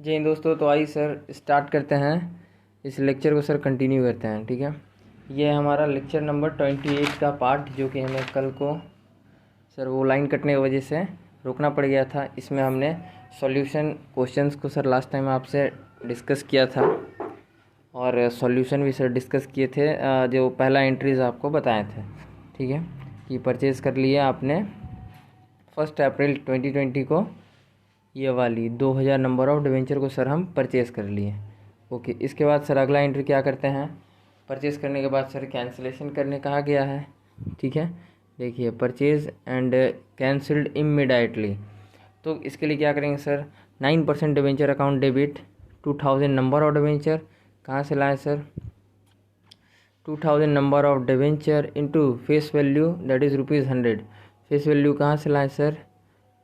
जय हिंद दोस्तों। तो आइए सर स्टार्ट करते हैं इस लेक्चर को, सर कंटिन्यू करते हैं। ठीक है, ये है हमारा लेक्चर नंबर 28 का पार्ट, जो कि हमें कल को सर वो लाइन कटने की वजह से रोकना पड़ गया था। इसमें हमने सॉल्यूशन क्वेश्चंस को सर लास्ट टाइम आपसे डिस्कस किया था और सॉल्यूशन भी सर डिस्कस किए थे, जो पहला एंट्रीज आपको बताए थे। ठीक है, कि परचेज़ कर लिया आपने 1 अप्रैल 2020 को ये वाली 2000 नंबर ऑफ डिवेंचर को सर हम परचेज़ कर लिए। ओके, इसके बाद सर अगला एंट्री क्या करते हैं, परचेज़ करने के बाद सर कैंसिलेशन करने कहा गया है। ठीक है, देखिए परचेज़ एंड कैंसिल्ड इमीडिएटली। तो इसके लिए क्या करेंगे sir, 9% debenture account debit 2000 number of debenture कहाँ से लाए sir, 2000 number of debenture into face value that is ₹100। Face value कहाँ से लाए सर,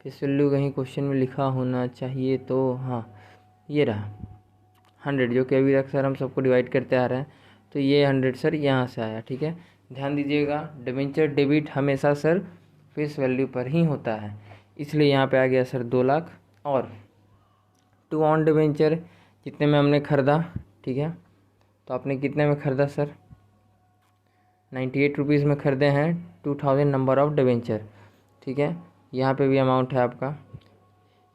फेस वैल्यू कहीं क्वेश्चन में लिखा होना चाहिए, तो हाँ ये रहा 100, जो कि अभी तक सर हम सबको डिवाइड करते आ रहे हैं। तो ये 100 सर यहाँ से आया। ठीक है, ध्यान दीजिएगा, डिवेंचर डेबिट हमेशा सर फेस वैल्यू पर ही होता है, इसलिए यहाँ पे आ गया सर 2 लाख। और टू ऑन डिवेंचर जितने में हमने ख़रीदा, ठीक है, तो आपने कितने में ख़रीदा सर, 98 रुपीज़ में ख़रीदे हैं 2000 नंबर ऑफ डिवेंचर। ठीक है, यहाँ पे भी अमाउंट है आपका।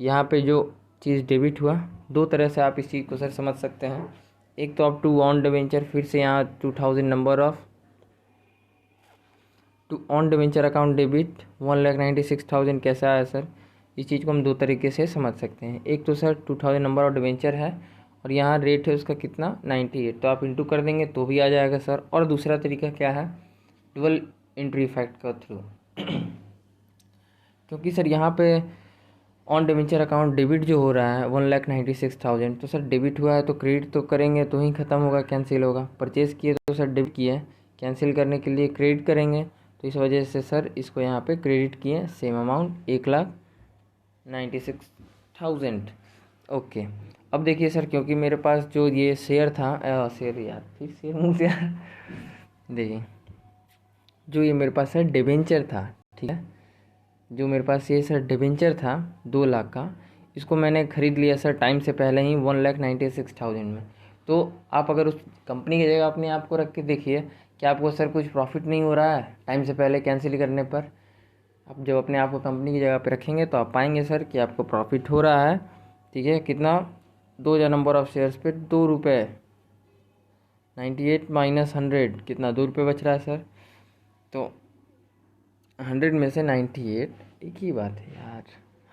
यहाँ पे जो चीज़ डेबिट हुआ, दो तरह से आप इस चीज़ को सर समझ सकते हैं। एक तो आप टू ऑन डिवेंचर, फिर से यहाँ 2000 number of to own debenture account debit 1,96,000 कैसा आया सर, इस चीज़ को हम दो तरीके से समझ सकते हैं। एक तो सर 2000 नंबर ऑफ डिवेंचर है और यहाँ रेट है उसका कितना 98, तो आप इंटू कर देंगे तो भी आ जाएगा सर। और दूसरा तरीका क्या है, डबल एंट्री इफेक्ट का थ्रू क्योंकि सर यहाँ पे ऑन डिवेंचर अकाउंट डेबिट जो हो रहा है 1,96,000, तो सर डेबिट हुआ है तो क्रेडिट तो करेंगे तो ही ख़त्म होगा, कैंसिल होगा। परचेज़ किए तो सर डेबिट किए, कैंसिल करने के लिए क्रेडिट करेंगे, तो इस वजह से सर इसको यहाँ पे क्रेडिट किए, सेम अमाउंट 1,96,000। ओके, अब देखिए सर, क्योंकि मेरे पास जो ये शेयर था, शेयर यार फिर शेयर मुँह से यार देखिए, जो ये मेरे पास है डिवेंचर था, ठीक है, जो मेरे पास ये सर डिवेंचर था 2 लाख का, इसको मैंने ख़रीद लिया सर टाइम से पहले ही 1,96,000 में। तो आप अगर उस कंपनी की जगह अपने आप को रख के देखिए कि आपको सर कुछ प्रॉफिट नहीं हो रहा है टाइम से पहले कैंसिल करने पर। आप जब अपने आप को कंपनी की जगह पे रखेंगे तो आप पाएंगे सर कि आपको प्रॉफिट हो रहा है। ठीक है, कितना, 2000 नंबर ऑफ शेयर्स पे 2 रुपये, 98 माइनस 100 कितना, 2 रुपये बच रहा है सर। तो 100 में से 98, एक ही बात है यार,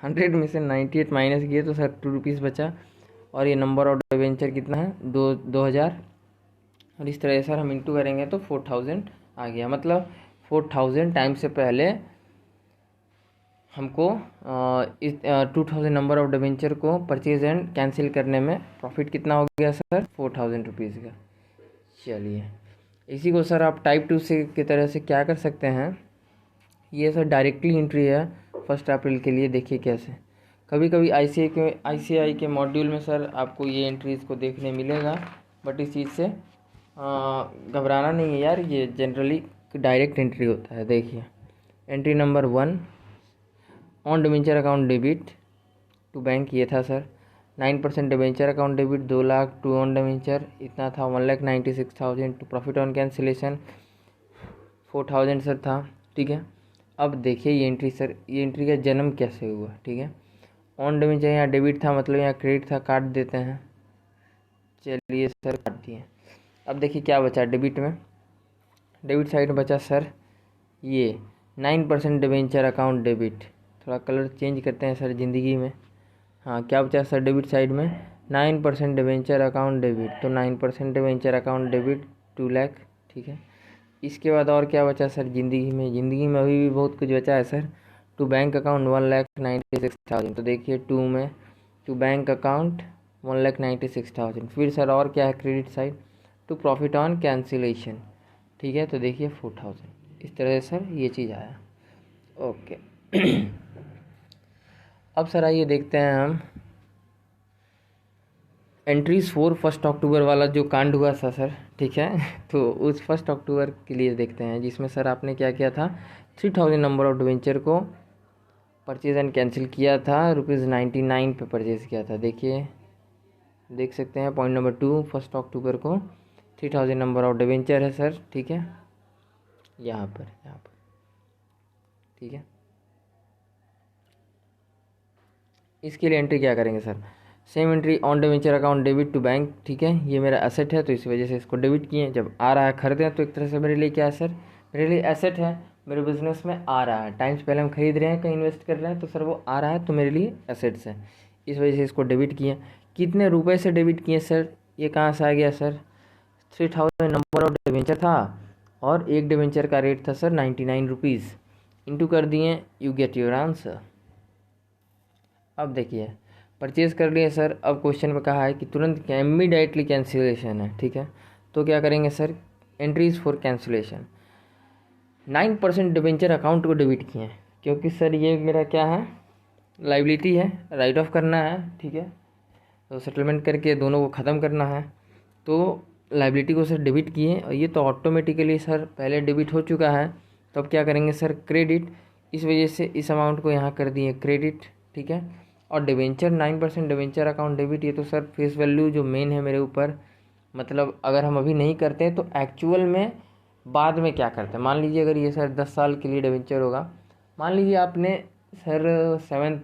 100 में से 98 माइनस किए तो सर 2 रुपीज़ बचा। और ये नंबर ऑफ डिवेंचर कितना है, 2000, और इस तरह सर हम इंटू करेंगे तो 4000 आ गया। मतलब 4000 टाइम से पहले हमको इस 2000 नंबर ऑफ डिवेंचर को परचेज एंड कैंसिल करने में प्रॉफिट कितना हो गया सर, 4000 रुपीज़ का। चलिए, इसी को सर आप टाइप 2 से की तरह से क्या कर सकते हैं, ये सर डायरेक्टली एंट्री है 1 अप्रैल के लिए। देखिए कैसे, कभी कभी आईसीआई के मॉड्यूल में सर आपको ये एंट्रीज़ को देखने मिलेगा, बट इस चीज़ से घबराना नहीं है यार, ये जनरली डायरेक्ट एंट्री होता है। देखिए entry number 1, own debenture account debit to bank, ये था sir 9% debenture account debit 2 lakh, to own debenture इतना था 1,96,000, to profit on cancellation 4,000 sir था। ठीक है, अब देखिए ये एंट्री सर, ये एंट्री का जन्म कैसे हुआ। ठीक है, ऑन डिवेंचर यहाँ डेबिट था, मतलब यहाँ क्रेडिट था, काट देते हैं। चलिए सर काट दिए। अब देखिए क्या बचा डेबिट में, डेबिट साइड में बचा सर ये 9% डिवेंचर अकाउंट डेबिट। थोड़ा कलर चेंज करते हैं सर ज़िंदगी में। हाँ, क्या बचा सर डेबिट साइड में, 9% डिवेंचर अकाउंट डेबिट, तो 9% डिवेंचर अकाउंट डेबिट 2 लाख। ठीक है, इसके बाद और क्या बचा सर ज़िंदगी में, ज़िंदगी में अभी भी बहुत कुछ बचा है सर। टू बैंक अकाउंट 1,96,000, तो देखिए टू में टू बैंक अकाउंट 1,96,000। फिर सर और क्या है credit side, to profit on cancellation. ठीक है, तो देखिए 4,000, इस तरह से सर ये चीज़ आया। ओके अब सर आइए देखते हैं हम एंट्रीज 4 1 अक्टूबर वाला जो कांड हुआ था सर। ठीक है, तो उस 1 अक्टूबर के लिए देखते हैं, जिसमें सर आपने क्या किया था, 3000 नंबर ऑफ डिवेंचर को परचेज एंड कैंसिल किया था, ₹99 पे परचेज़ किया था। देखिए देख सकते हैं पॉइंट नंबर 2, 1 अक्टूबर को 3000 नंबर ऑफ डिवेंचर है सर, ठीक है, यहाँ पर ठीक है। इसके लिए एंट्री क्या करेंगे sir, same entry own debenture account debit to bank, ठीक है, ये मेरा एसेट है तो इस वजह से इसको डेबिट किए। जब आ रहा है खरीदे हैं तो एक तरह से मेरे लिए क्या है सर, मेरे लिए एसेट है, मेरे बिजनेस में आ रहा है, टाइम्स पहले हम खरीद रहे हैं कहीं इन्वेस्ट कर रहे हैं तो सर वो आ रहा है तो मेरे लिए एसेट्स है, इस वजह से इसको डेबिट किए। कितने रुपए से डेबिट किए सर, ये कहाँ से आ गया सर, 3000 नंबर ऑफ डिवेंचर था और एक डिवेंचर का रेट था सर 99 रुपीज़, इंटू कर दिए, यू गेट योर आंसर। अब देखिए परचेज़ कर लिए सर, अब क्वेश्चन में कहा है कि तुरंत इमीडिएटली कैंसिलेशन है, ठीक है, तो क्या करेंगे sir, entries for cancellation. 9% debenture account को डेबिट किए हैं क्योंकि सर ये मेरा क्या है, लाइबिलिटी है, राइट ऑफ करना है, ठीक है, तो सेटलमेंट करके दोनों को ख़त्म करना है, तो लाइबिलिटी को सर डेबिट किए और ये तो ऑटोमेटिकली सर पहले डेबिट हो चुका है, तो अब क्या करेंगे सर, क्रेडिट, इस वजह से इस अमाउंट को यहाँ कर दिए क्रेडिट, ठीक है। और डिवेंचर 9% डिवेंचर अकाउंट डेबिट, ये तो सर फेस वैल्यू जो मेन है मेरे ऊपर, मतलब अगर हम अभी नहीं करते हैं तो एक्चुअल में बाद में क्या करते हैं, मान लीजिए अगर ये सर 10 साल के लिए डिवेंचर होगा, मान लीजिए आपने सर 7th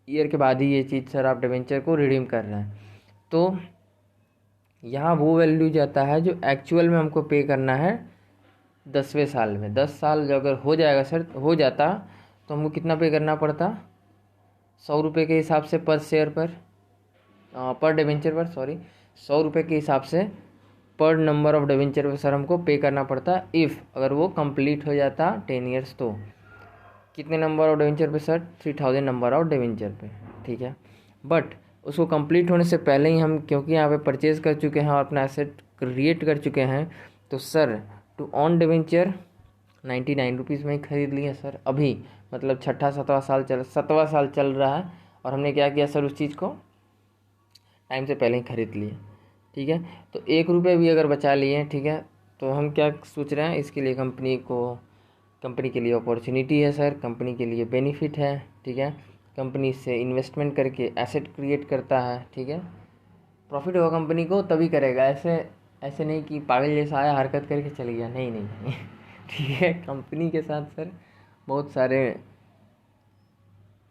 ईयर के बाद ही ये चीज़ सर आप डिवेंचर को रिडीम कर रहे हैं, तो यहाँ वो वैल्यू जाता है जो एक्चुअल में हमको पे करना है 10वें साल में। 10 साल जो अगर हो जाएगा सर, हो जाता तो हमको कितना पे करना पड़ता, 100 रुपये के हिसाब से पर शेयर पर डिवेंचर पर, सॉरी 100 रुपये के हिसाब से पर नंबर ऑफ डिवेंचर पे सर हमको पे करना पड़ता, इफ़ अगर वो कंप्लीट हो जाता 10 ईयर्स, तो कितने नंबर ऑफ डिवेंचर पे सर, 3000 नंबर ऑफ डिवेंचर पे, ठीक है। बट उसको कंप्लीट होने से पहले ही हम, क्योंकि यहाँ पे परचेज़ कर चुके हैं और अपना एसेट क्रिएट कर चुके हैं, तो sir to own debenture 99 rupees में ही खरीद लिए सर अभी, मतलब 7वां साल चल रहा है और हमने क्या किया सर, उस चीज़ को टाइम से पहले ही खरीद लिए, ठीक है। तो 1 रुपये भी अगर बचा लिए, ठीक है, तो हम क्या सोच रहे हैं, इसके लिए कंपनी के लिए अपॉर्चुनिटी है सर, कंपनी के लिए बेनिफिट है, ठीक है, कंपनी से इन्वेस्टमेंट करके एसेट क्रिएट करता है, ठीक है, प्रॉफिट होगा कंपनी को तभी करेगा, ऐसे नहीं कि पागल जैसा आया हरकत करके चले गया, नहीं ठीक है। कंपनी के साथ सर बहुत सारे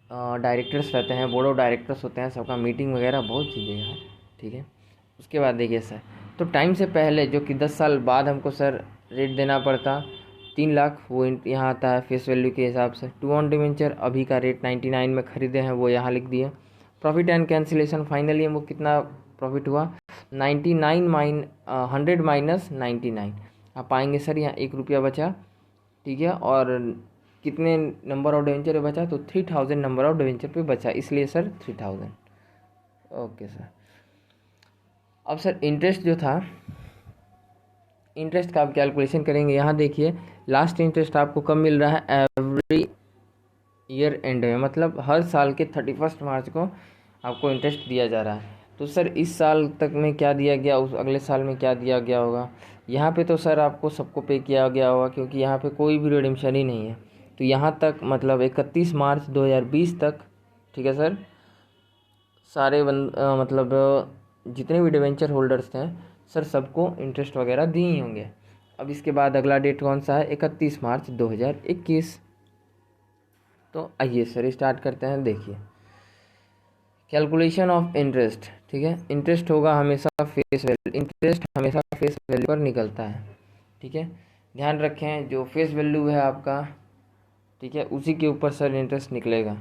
डायरेक्टर्स रहते हैं, बोर्ड ऑफ डायरेक्टर्स होते हैं, सबका मीटिंग वगैरह बहुत चीज़ें यार, ठीक है। उसके बाद देखिए सर, तो टाइम से पहले जो कि 10 साल बाद हमको सर रेट देना पड़ता 3 लाख, वो यहाँ आता है फेस वैल्यू के हिसाब से। टू ऑन डिवेंचर अभी का रेट 99 में खरीदे हैं, वो यहाँ लिख दिए। प्रॉफिट एंड कैंसिलेशन, फाइनली हमको कितना प्रॉफिट हुआ, 100 माइनस 99, आप पाएंगे सर यहाँ 1 रुपया बचा, ठीक है, और कितने नंबर ऑफ डिवेंचर पे बचा, तो 3000 नंबर ऑफ डिवेंचर पे बचा, इसलिए सर 3000। ओके सर, अब सर इंटरेस्ट जो था, इंटरेस्ट का आप कैलकुलेशन करेंगे, यहाँ देखिए लास्ट इंटरेस्ट आपको कब मिल रहा है, एवरी ईयर एंड में, मतलब हर साल के 31 मार्च को आपको इंटरेस्ट दिया जा रहा है। तो सर इस साल तक में क्या दिया गया, उस अगले साल में क्या दिया गया होगा, यहाँ पे तो सर आपको सबको पे किया गया होगा क्योंकि यहाँ पे कोई भी रिडेम्पशन ही नहीं है, तो यहाँ तक मतलब 31 मार्च 2020 तक, ठीक है सर, सारे मतलब जितने भी डिवेंचर होल्डर्स थे सर सबको इंटरेस्ट वगैरह दिए ही होंगे। अब इसके बाद अगला डेट कौन सा है, 31 मार्च 2021। तो आइए सर स्टार्ट करते हैं। देखिए कैलकुलेशन ऑफ इंटरेस्ट, ठीक है, इंटरेस्ट होगा हमेशा फेस वैल्यू, इंटरेस्ट हमेशा फेस वैल्यू पर निकलता है, ठीक है, ध्यान रखें, जो फेस वैल्यू है आपका, ठीक है, उसी के ऊपर सर इंटरेस्ट निकलेगा।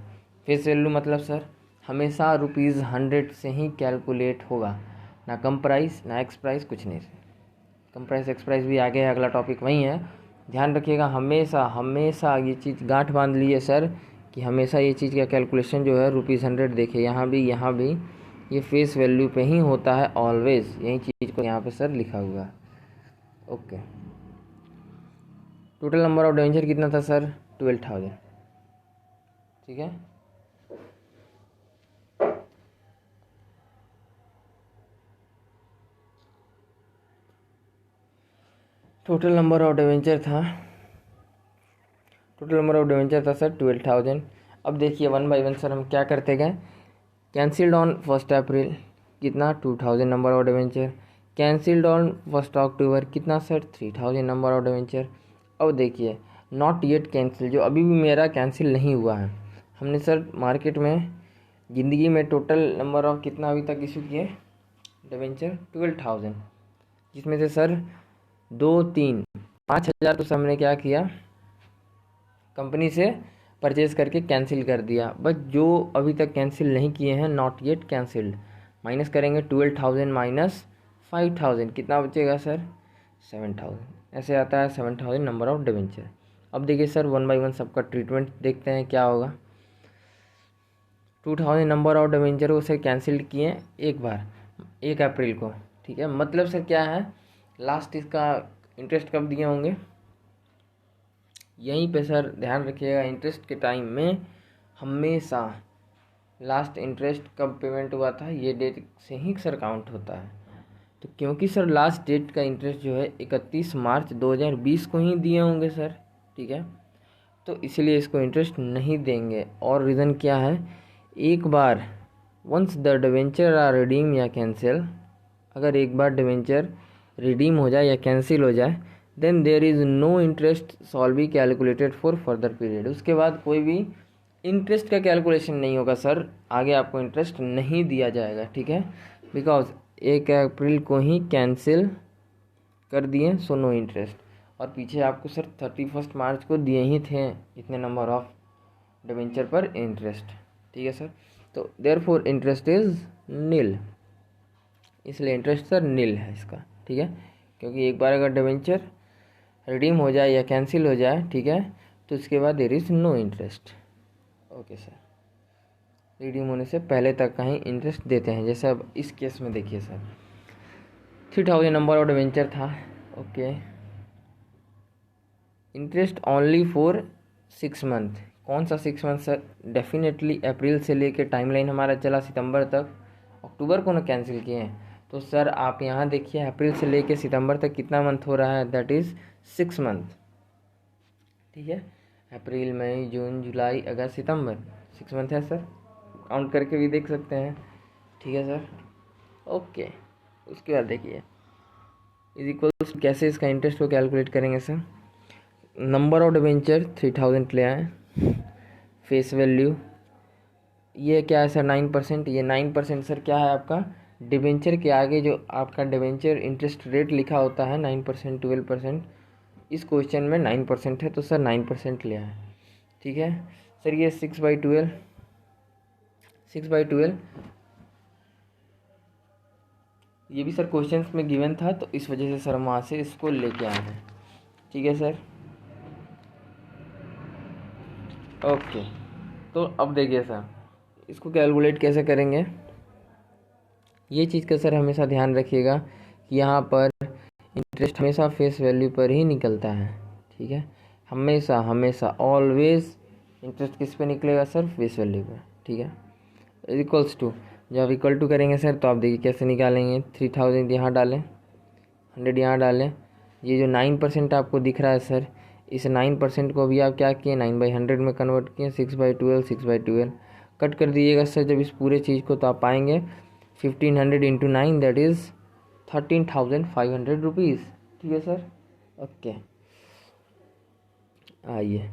फेस वैल्यू मतलब सर हमेशा ₹100 से ही कैलकुलेट होगा, ना कम प्राइस ना एक्स प्राइस, कुछ नहीं सर, कम प्राइस एक्स प्राइस भी आगे है, अगला टॉपिक वही है, ध्यान रखिएगा। हमेशा ये चीज़ गांठ बांध ली है सर कि हमेशा ये चीज़ का कैलकुलेशन जो है ₹100 देखिए, यहाँ भी ये फेस वैल्यू पे ही होता है ऑलवेज, यही चीज़ को यहाँ पे सर लिखा हुआ है। Okay, total number of debenture कितना था सर, 12,000, ठीक है। टोटल नंबर ऑफ डिवेंचर था सर 12,000। अब देखिए 1 बाय 1 सर हम क्या करते गए, कैंसिल्ड ऑन 1 अप्रैल, कितना 2000 number of debenture. Cancelled on 1 अक्टूबर कितना सर 3000 नंबर ऑफ डिवेंचर। अब देखिए नॉट येट कैंसिल, जो अभी भी मेरा कैंसिल नहीं हुआ है। हमने सर मार्केट में ज़िंदगी में टोटल नंबर ऑफ कितना अभी तक इशू किए डिवेंचर 12,000, जिसमें से सर 5,000 तो सर हमने क्या किया कंपनी से परचेज़ करके कैंसिल कर दिया। बट जो अभी तक कैंसिल नहीं किए हैं नॉट येट कैंसिल्ड, माइनस करेंगे 12,000 माइनस 5,000 कितना बचेगा सर 7,000। ऐसे आता है 7,000 नंबर ऑफ डिवेंचर। अब देखिए सर 1 बाई 1 सबका ट्रीटमेंट देखते हैं क्या होगा। 2,000 नंबर ऑफ डिवेंचर को सर कैंसिल किए एक बार 1 अप्रैल को, ठीक है। मतलब सर क्या है लास्ट इसका इंटरेस्ट कब दिए होंगे यहीं पे सर ध्यान रखिएगा। इंटरेस्ट के टाइम में हमेशा लास्ट इंटरेस्ट कब पेमेंट हुआ था ये डेट से ही सर काउंट होता है। तो क्योंकि सर लास्ट डेट का इंटरेस्ट जो है 31 मार्च 2020 को ही दिए होंगे सर, ठीक है। तो इसलिए इसको इंटरेस्ट नहीं देंगे। और रीज़न क्या है, एक बार once the debenture are redeem या कैंसिल, अगर एक बार डिवेंचर रिडीम हो जाए या कैंसिल हो जाए then there is no interest solve be calculated for further period. उसके बाद कोई भी इंटरेस्ट का कैलकुलेशन नहीं होगा सर, आगे आपको इंटरेस्ट नहीं दिया जाएगा, ठीक है। बिकॉज 1 अप्रैल को ही कैंसिल कर दिए सो नो इंटरेस्ट। और पीछे आपको सर 31 मार्च को दिए ही थे इतने नंबर ऑफ डिवेंचर पर इंटरेस्ट, ठीक है सर। तो देयरफॉर इंटरेस्ट इज़ नील, इसलिए इंटरेस्ट सर नील है इसका, ठीक है। क्योंकि एक बार अगर डिवेंचर रिडीम हो जाए या कैंसिल हो जाए, ठीक है, तो उसके बाद there is no interest. Okay sir, redeem होने से पहले तक का ही इंटरेस्ट देते हैं। जैसे अब इस केस में देखिए सर 3,000 नंबर ऑफ डिवेंचर था, okay, interest only for 6 month. कौन सा 6 मंथ सर, डेफिनेटली अप्रैल से लेके टाइमलाइन हमारा चला सितंबर तक, अक्टूबर को ना कैंसिल किए हैं। तो सर आप यहाँ देखिए अप्रैल से लेके सितंबर तक कितना मंथ हो रहा है, दैट इज़ 6 मंथ, ठीक है। अप्रैल मई जून जुलाई अगस्त सितंबर 6 मंथ है सर, काउंट करके भी देख सकते हैं, ठीक है सर। ओके, उसके बाद देखिए इज इक्वल्स कैसे इसका इंटरेस्ट को कैलकुलेट करेंगे सर। नंबर ऑफ डिवेंचर 3,000 ले आए, फेस वैल्यू ये क्या है सर 9%। ये 9% सर क्या है आपका डिवेंचर के आगे जो आपका डिवेंचर इंटरेस्ट रेट लिखा होता है 9% 12%, इस क्वेश्चन में 9% है तो सर 9% लिया है, ठीक है सर। ये 6/12 ये भी सर क्वेश्चंस में गिवन था तो इस वजह से सर हम वहाँ से इसको लेके आए हैं, ठीक है सर। ओके, तो अब देखिए सर इसको कैलकुलेट कैसे करेंगे, ये चीज़ का सर हमेशा ध्यान रखिएगा कि यहाँ पर इंटरेस्ट हमेशा फेस वैल्यू पर ही निकलता है, ठीक है। हमेशा हमेशा ऑलवेज इंटरेस्ट किस पे निकलेगा सर, फेस वैल्यू पे, ठीक है। इक्वल्स टू, जब इक्वल टू करेंगे सर तो आप देखिए कैसे निकालेंगे। 3,000 यहाँ डालें, 100 यहाँ डालें, ये जो 9% आपको दिख रहा है सर, इस 9% को भी आप क्या किए 9/100 में कन्वर्ट किए, 6/12 कट कर दीजिएगा सर जब इस पूरे चीज़ को, तो आप पाएंगे 1500 इंटू 9 दैट इज़ 13,500 रुपीज़, ठीक है सर। ओके, आइए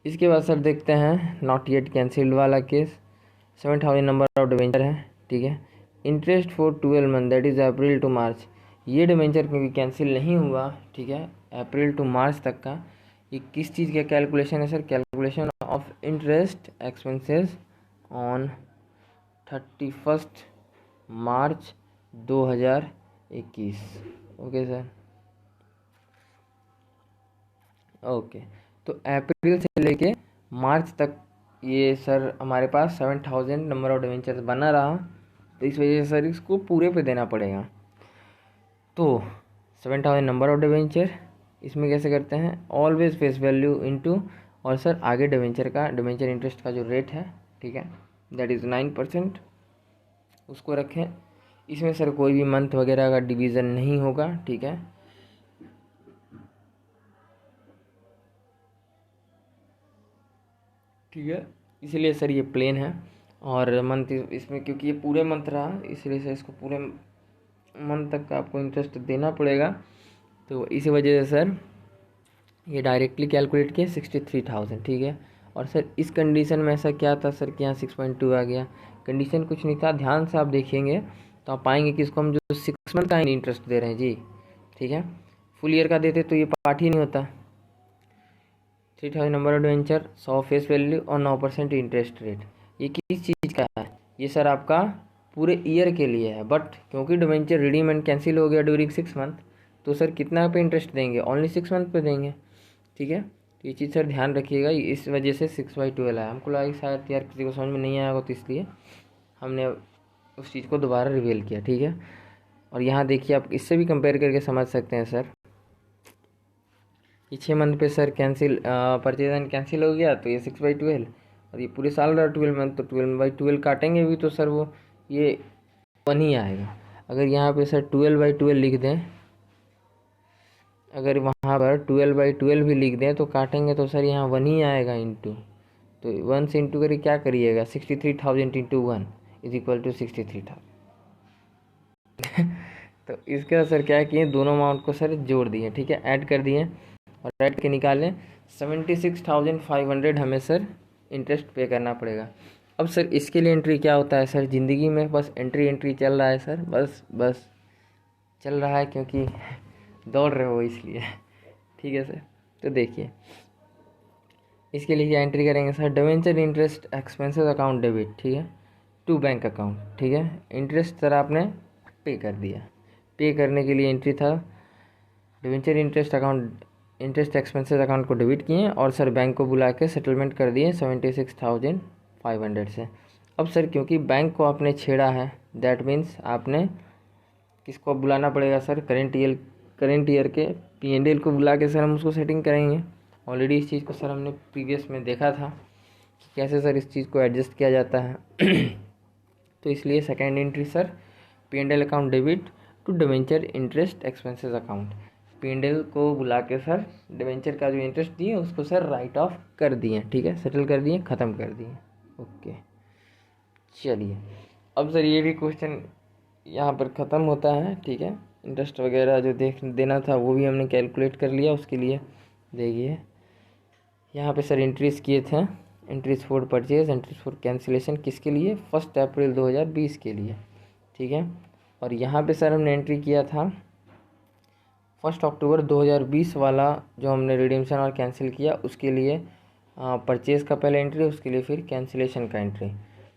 इसके बाद सर देखते हैं नॉट येट कैंसिल्ड वाला केस। 7,000 नंबर ऑफ डिवेंचर है, ठीक है। Interest for 12 month that is April to March. ये डिवेंचर क्योंकि कैंसिल नहीं हुआ, ठीक है, अप्रैल टू मार्च तक का, ये किस चीज़ का कैलकुलेशन है sir, calculation of interest expenses on 31 March 2021। Okay sir, okay. तो अप्रैल से लेके मार्च तक ये सर हमारे पास 7,000 नंबर ऑफ डिवेंचर्स बना रहा, तो इस वजह से सर इसको पूरे पे देना पड़ेगा। तो 7,000 नंबर ऑफ डिवेंचर, इसमें कैसे करते हैं ऑलवेज फेस वैल्यू इनटू, और सर आगे डिवेंचर इंटरेस्ट का जो रेट है, ठीक है, दैट इज़ 9%, उसको रखें। इसमें सर कोई भी मंथ वगैरह का डिवीज़न नहीं होगा, ठीक है। ठीक है, इसलिए सर ये प्लेन है और मंथ इसमें क्योंकि ये पूरे मंथ रहा इसलिए से इसको पूरे मंथ तक का आपको इंटरेस्ट देना पड़ेगा। तो इसी वजह से सर ये डायरेक्टली कैलकुलेट किया 63,000, ठीक है। और सर इस कंडीशन में ऐसा क्या था सर कि यहाँ 6.2 आ गया। कंडीशन कुछ नहीं था, ध्यान से आप देखेंगे तो आप पाएंगे कि इसको हम जो 6 मंथ का इंटरेस्ट दे रहे हैं जी, ठीक है। फुल ईयर का देते तो ये पार्ट ही नहीं होता। 3,000 number of debenture, 100 face value और 9% इंटरेस्ट रेट। ये किस चीज़ का है? ये सर आपका पूरे ईयर के लिए है, बट क्योंकि डिवेंचर रिडीम एंड कैंसिल हो गया ड्यूरिंग 6 मंथ, तो सर कितना पे इंटरेस्ट देंगे? ओनली 6 मंथ पे देंगे, ठीक है। तो ये चीज़ सर ध्यान रखिएगा, इस वजह से 6/12 आया। हमको लगा कि शायद यार किसी को समझ में नहीं आया होगा, तो इसलिए हमने उस चीज़ को दोबारा रिवील किया, ठीक है। और यहाँ देखिए आप इससे भी कंपेयर करके समझ सकते हैं सर। ये 6 मंथ पे sir cancel purchase and cancel हो गया, तो ये 6/12। और ये पूरे साल रहा 12 मंथ, तो 12/12 काटेंगे भी तो सर वो ये 1 ही आएगा। अगर यहाँ पे सर 12/12 लिख दें, अगर वहाँ पर 12/12 भी लिख दें तो काटेंगे तो सर यहाँ 1 ही आएगा इंटू। तो 1 से इंटू करिए, क्या करिएगा? 63,000 इंटू 1 इज इक्वल टू 63,000। तो इसका सर क्या किए, दोनों अमाउंट को सर जोड़ दिए, ठीक है, ऐड कर दिए और ऐड के निकालें 76,500 हमें सर इंटरेस्ट पे करना पड़ेगा। अब सर इसके लिए एंट्री क्या होता है सर? ज़िंदगी में बस एंट्री चल रहा है सर, बस चल रहा है, क्योंकि दौड़ रहे हो इसलिए, ठीक है सर। तो देखिए इसके लिए क्या एंट्री करेंगे sir? Debenture interest expenses account debit, ठीक है, टू बैंक अकाउंट, ठीक है। इंटरेस्ट सर आपने पे कर दिया, पे करने के लिए एंट्री था debenture interest account, interest expenses account को डेबिट किए और सर बैंक को बुला के सेटलमेंट कर दिए 76,500 से। अब सर क्योंकि बैंक को आपने छेड़ा है, दैट मीन्स आपने किसको बुलाना पड़ेगा सर? करेंट ईयर के P&L को बुला के सर हम उसको सेटिंग करेंगे। ऑलरेडी इस चीज़ को सर हमने प्रीवियस में देखा था कि कैसे सर इस चीज़ को एडजस्ट किया जाता है। तो इसलिए second entry sir P&L account debit to debenture interest expenses account. P&L को बुला के सर डिवेंचर का जो इंटरेस्ट दिए उसको सर राइट ऑफ कर दिए, ठीक है, सेटल कर दिए, ख़त्म कर दिए। ओके, चलिए अब सर ये भी क्वेश्चन यहाँ पर ख़त्म होता है, ठीक है। इंटरेस्ट वगैरह जो देना था वो भी हमने कैलकुलेट कर लिया। उसके लिए देखिए यहाँ पे सर एंट्रीज किए थे, entries for purchase, entries for cancellation, किसके लिए? 1 अप्रैल 2020 के लिए, ठीक है। और यहाँ पे सर हमने एंट्री किया था 1 अक्टूबर 2020 वाला, जो हमने रिडीम्शन और कैंसिल किया उसके लिए परचेज़ का पहले एंट्री, उसके लिए फिर कैंसिलेशन का एंट्री,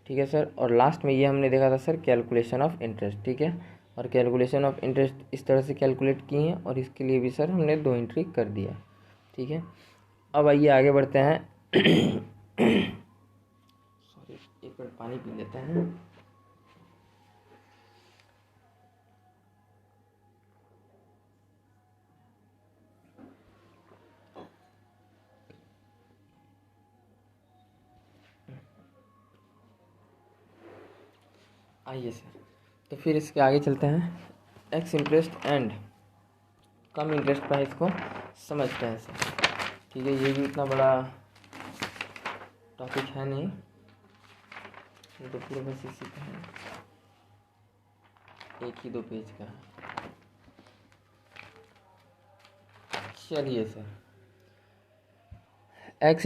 ठीक है सर। और लास्ट में ये हमने देखा था सर कैलकुलेशन ऑफ इंटरेस्ट, ठीक है। और कैलकुलेशन ऑफ इंटरेस्ट इस तरह से कैलकुलेट किए हैं और इसके लिए भी सर हमने 2 एंट्री कर दिया, ठीक है। अब आइए आगे बढ़ते हैं। सॉरी, एक मिनट पानी पी लेते हैं। आइए सर, तो फिर इसके आगे चलते हैं। X interest and come interest price को समझते हैं सर, ठीक है। ये भी इतना बड़ा टॉपिक है नहीं, ये तो पूरे बस इसी का है, 1 ही 2 पेज का है। चलिए sir, x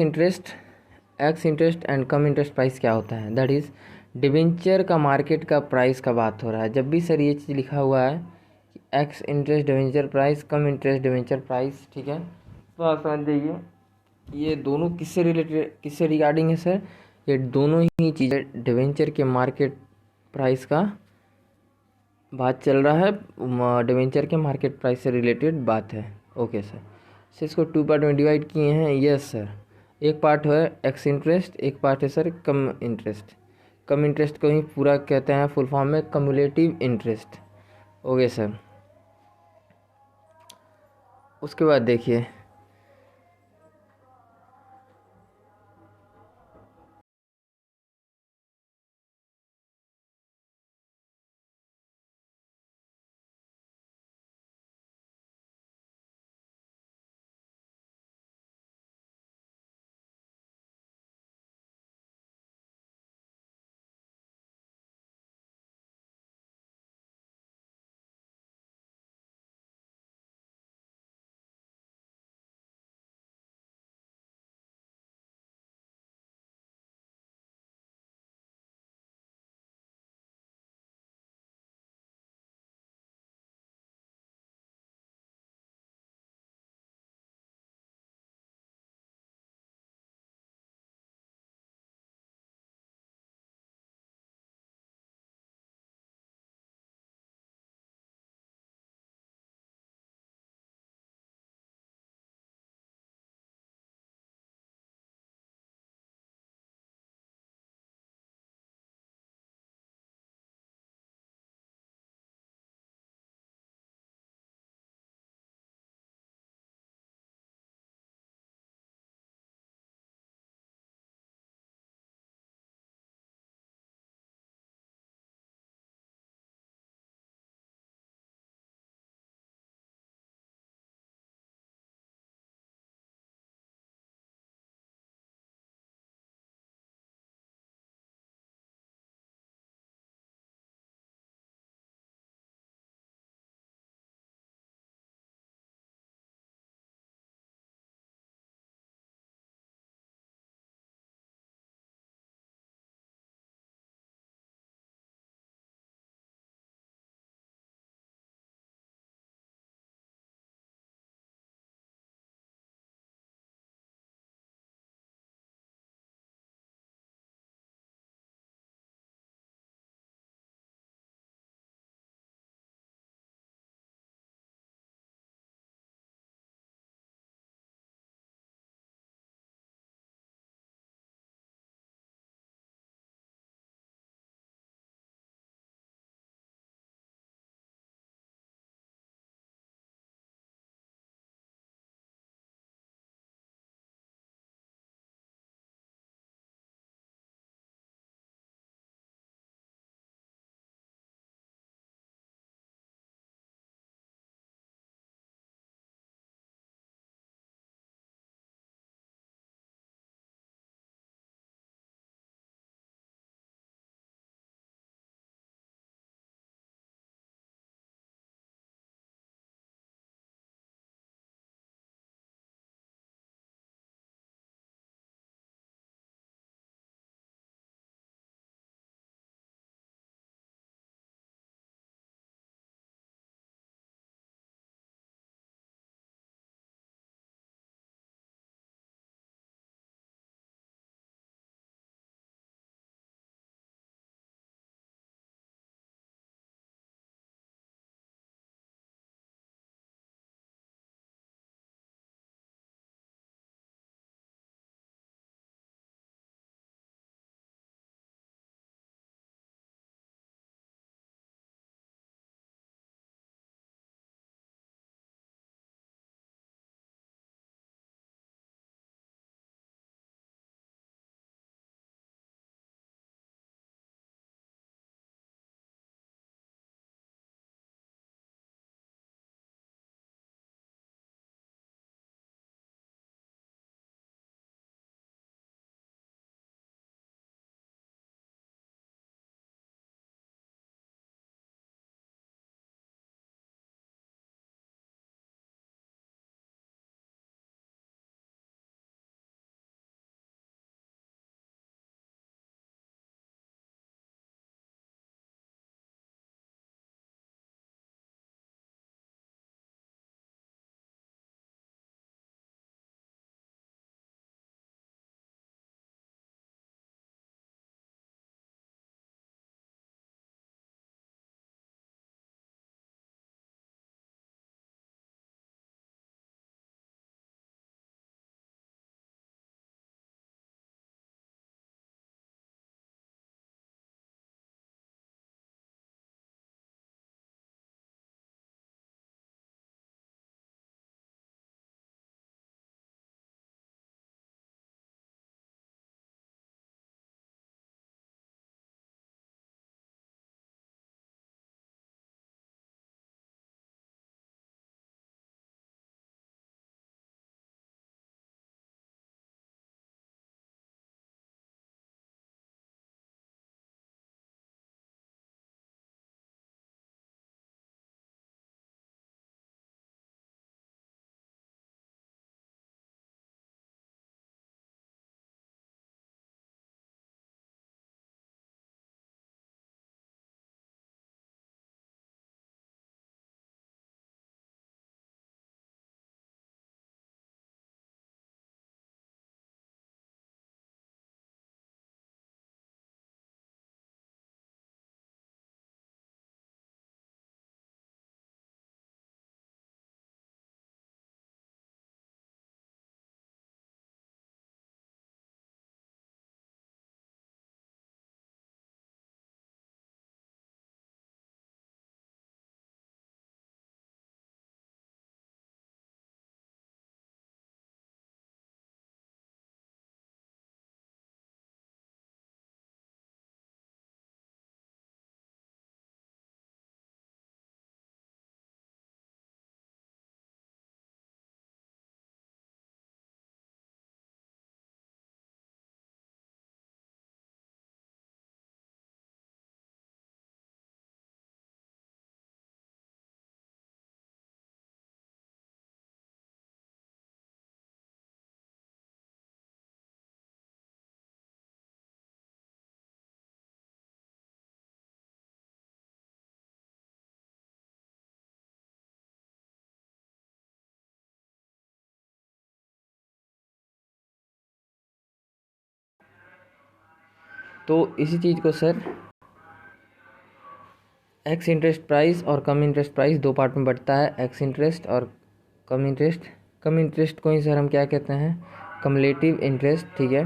interest and come interest price क्या होता है? दैट इज़ डिवेंचर का मार्केट का प्राइस का बात हो रहा है। जब भी सर ये चीज़ लिखा हुआ है कि एक्स इंटरेस्ट डिवेंचर प्राइस, कम इंटरेस्ट डिवेंचर प्राइस, ठीक है, तो आप समझ जाइए ये दोनों किससे रिलेटेड, किससे रिगार्डिंग है सर? ये दोनों ही चीज़ें डिवेंचर के मार्केट प्राइस का बात चल रहा है, डिवेंचर के मार्केट प्राइस से रिलेटेड बात है। ओके सर, इसको 2 पार्ट में डिवाइड किए हैं। यस सर, एक पार्ट है एक्स इंटरेस्ट, एक पार्ट है सर कम इंटरेस्ट। कम इंटरेस्ट को ही पूरा कहते हैं फुल फॉर्म में कम्युलेटिव इंटरेस्ट। ओके सर, उसके बाद देखिए तो इसी चीज़ को सर एक्स इंटरेस्ट प्राइस और कम इंटरेस्ट प्राइस दो पार्ट में बढ़ता है, एक्स इंटरेस्ट और कम इंटरेस्ट। कम इंटरेस्ट को ही सर हम क्या कहते हैं, कम्युलेटिव इंटरेस्ट, ठीक है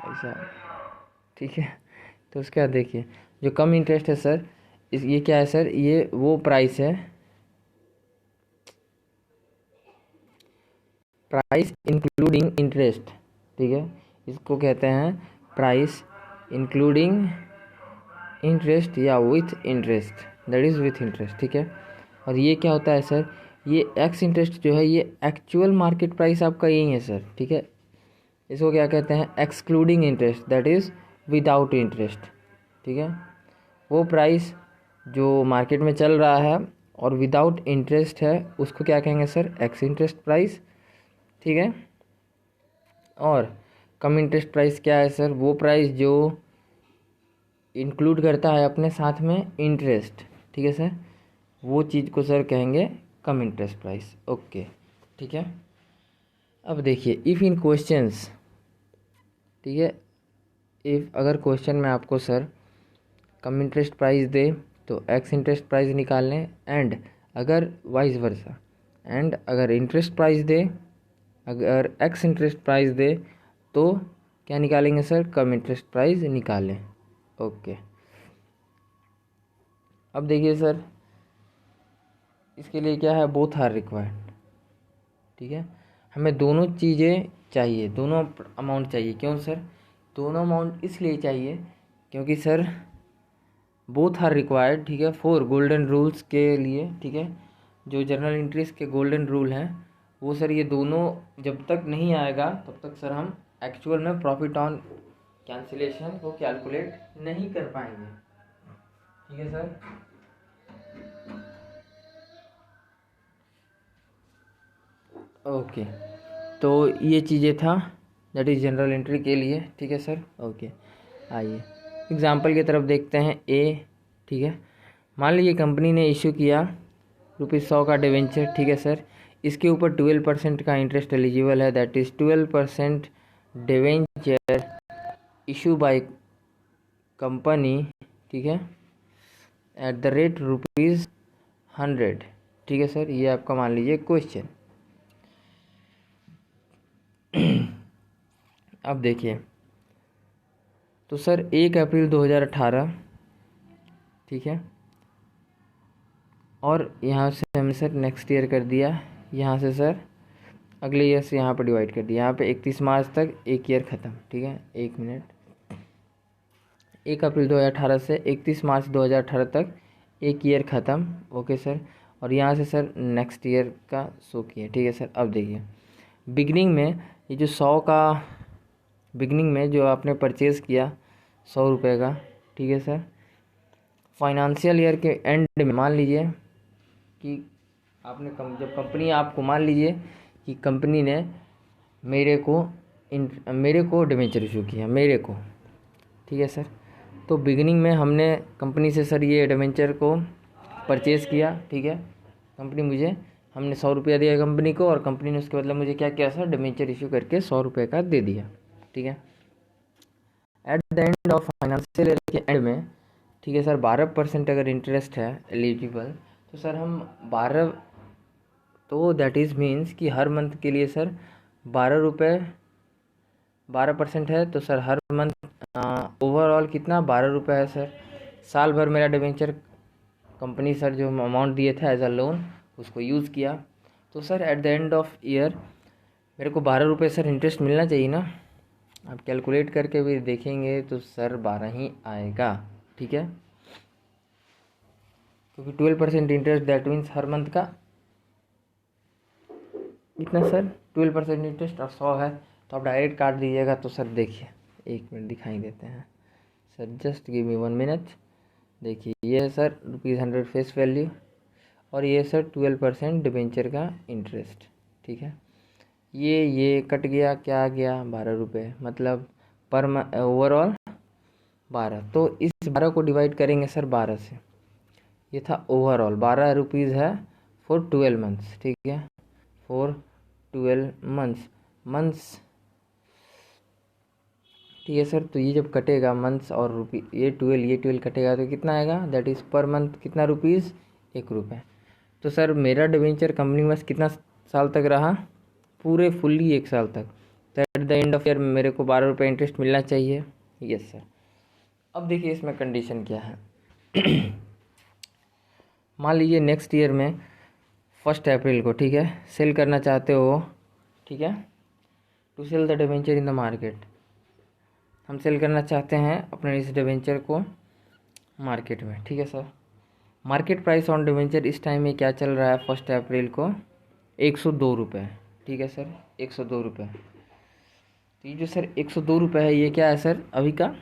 ऐसा, ठीक है। तो उसके बाद देखिए जो कम इंटरेस्ट है सर, ये क्या है सर, ये वो प्राइस है, प्राइस इंक्लूडिंग इंटरेस्ट, ठीक है, इसको कहते हैं प्राइस इंक्लूडिंग इंटरेस्ट या with interest, that is with interest, ठीक है। और ये क्या होता है सर, ये एक्स इंटरेस्ट जो है ये एक्चुअल मार्केट प्राइस आपका यही है सर, ठीक है। इसको क्या कहते हैं, excluding interest, that is without interest, ठीक है। वो प्राइस जो मार्केट में चल रहा है और विदाउट इंटरेस्ट है उसको क्या कहेंगे सर, एक्स इंटरेस्ट प्राइस, ठीक है। और कम इंटरेस्ट प्राइस क्या है सर, वो प्राइस जो इंक्लूड करता है अपने साथ में इंटरेस्ट, ठीक है सर, वो चीज़ को सर कहेंगे कम इंटरेस्ट प्राइस, ओके, ठीक है। अब देखिए इफ़ इन क्वेश्चंस, ठीक है, इफ़ अगर क्वेश्चन में आपको सर कम इंटरेस्ट प्राइस दे तो एक्स इंटरेस्ट प्राइस निकाल लें, एंड अगर वाइस वर्सा, एंड अगर इंटरेस्ट प्राइस दे, अगर एक्स इंटरेस्ट प्राइस दे तो क्या निकालेंगे सर, कम इंटरेस्ट प्राइस निकालें, ओके। अब देखिए सर इसके लिए क्या है, बोथ आर रिक्वायर्ड, ठीक है, हमें दोनों चीज़ें चाहिए, दोनों अमाउंट चाहिए। क्यों सर, दोनों अमाउंट इसलिए चाहिए क्योंकि सर बोथ आर रिक्वायर्ड, ठीक है, फॉर गोल्डन रूल्स के लिए, ठीक है, जो जर्नल एंट्रीज के गोल्डन रूल हैं वो सर ये दोनों जब तक नहीं आएगा तब तक सर हम एक्चुअल में प्रॉफिट ऑन कैंसिलेशन को कैलकुलेट नहीं कर पाएंगे, ठीक है सर। ओके, तो ये चीज़ें था दैट इज़ जनरल एंट्री के लिए, ठीक है सर, ओके। आइए एग्जांपल की तरफ देखते हैं ए, ठीक है। मान लीजिए कंपनी ने इशू किया ₹100 का डिवेंचर, ठीक है सर, इसके ऊपर 12% का इंटरेस्ट एलिजिबल है, that is 12% debenture issue by company, ठीक है, एट द रेट ₹100, ठीक है सर। ये आपका मान लीजिए क्वेश्चन। अब देखिए तो सर 1 अप्रैल 2018, ठीक है, और यहाँ से हमने सर नेक्स्ट ईयर कर दिया, यहाँ से सर अगले ईयर से यहाँ पर डिवाइड कर दिया, यहाँ पे 31 मार्च तक एक ईयर ख़त्म, ठीक है, एक मिनट, 1 अप्रैल 2018 से 31 मार्च 2018 तक एक ईयर ख़त्म, ओके सर। और यहाँ से सर नेक्स्ट ईयर का शो किया, ठीक है सर। अब देखिए बिगनिंग में ये जो 100 का, बिगनिंग में जो आपने परचेज़ किया 100 रुपये का, ठीक है सर, फाइनेंशियल ईयर के एंड में मान लीजिए कि आपने जब कंपनी आपको, मान लीजिए कि कंपनी ने मेरे को डिबेंचर इशू किया मेरे को, ठीक है सर। तो बिगिनिंग में हमने कंपनी से सर ये डिबेंचर को परचेज़ किया, ठीक है, हमने 100 रुपया दिया कंपनी को, और कंपनी ने उसके बदले मुझे क्या किया सर, डिबेंचर इशू करके 100 रुपये का दे दिया, ठीक है। At the end of financial year के एंड में, ठीक है सर, 12% अगर इंटरेस्ट है एलिजिबल, तो सर हम 12, तो दैट इज़ मीन्स कि हर मंथ के लिए सर 12% है, तो सर हर मंथ ओवरऑल कितना 12 रुपये है सर। साल भर मेरा डिबेंचर कंपनी सर जो अमाउंट दिए थे एज अ लोन उसको यूज़ किया, तो sir at the end of year मेरे को 12 रुपये सर इंटरेस्ट मिलना चाहिए ना। आप कैलकुलेट करके भी देखेंगे तो सर 12 ही आएगा, ठीक है, क्योंकि 12% interest that means her month का कितना सर, 12% इंटरेस्ट और 100 है, तो आप डायरेक्ट काट दीजिएगा। तो सर देखिए 1 मिनट दिखाई देते हैं sir, just give me 1 minute. देखिए ये है सर ₹100 फेस वैल्यू, और ये सर 12% डिबेंचर का इंटरेस्ट, ठीक है। ये कट गया, क्या आ गया, 12 रुपये, मतलब पर ओवरऑल 12, तो इस 12 को डिवाइड करेंगे सर 12 से, ये था ओवरऑल 12 रुपीज़ है फॉर 12 मंथ्स, ठीक है, फॉर 12 मंथ्स ठीक है सर। तो ये जब कटेगा मंथ्स और रुपी ये 12 कटेगा तो कितना आएगा, दैट इज़ पर मंथ कितना रुपीज़, 1 रुपये। तो सर मेरा डिवेंचर कंपनी में कितना साल तक रहा, पूरे फुल्ली 1 साल तक। तो at the end of year मेरे को 12 रुपये इंटरेस्ट मिलना चाहिए। Yes sir. अब देखिए इसमें कंडीशन क्या है। मान लीजिए नेक्स्ट ईयर में 1 अप्रैल को, ठीक है, सेल करना चाहते हो, ठीक है, to sell the debenture in the market. हम सेल करना चाहते हैं अपने इस डिवेंचर को मार्केट में, ठीक है sir. Market price on debenture इस टाइम में क्या चल रहा है 1 अप्रैल को, 102 रुपये, ठीक है सर, 102 रुपये। तो ये जो सर 102 रुपये है ये क्या है सर, अभी का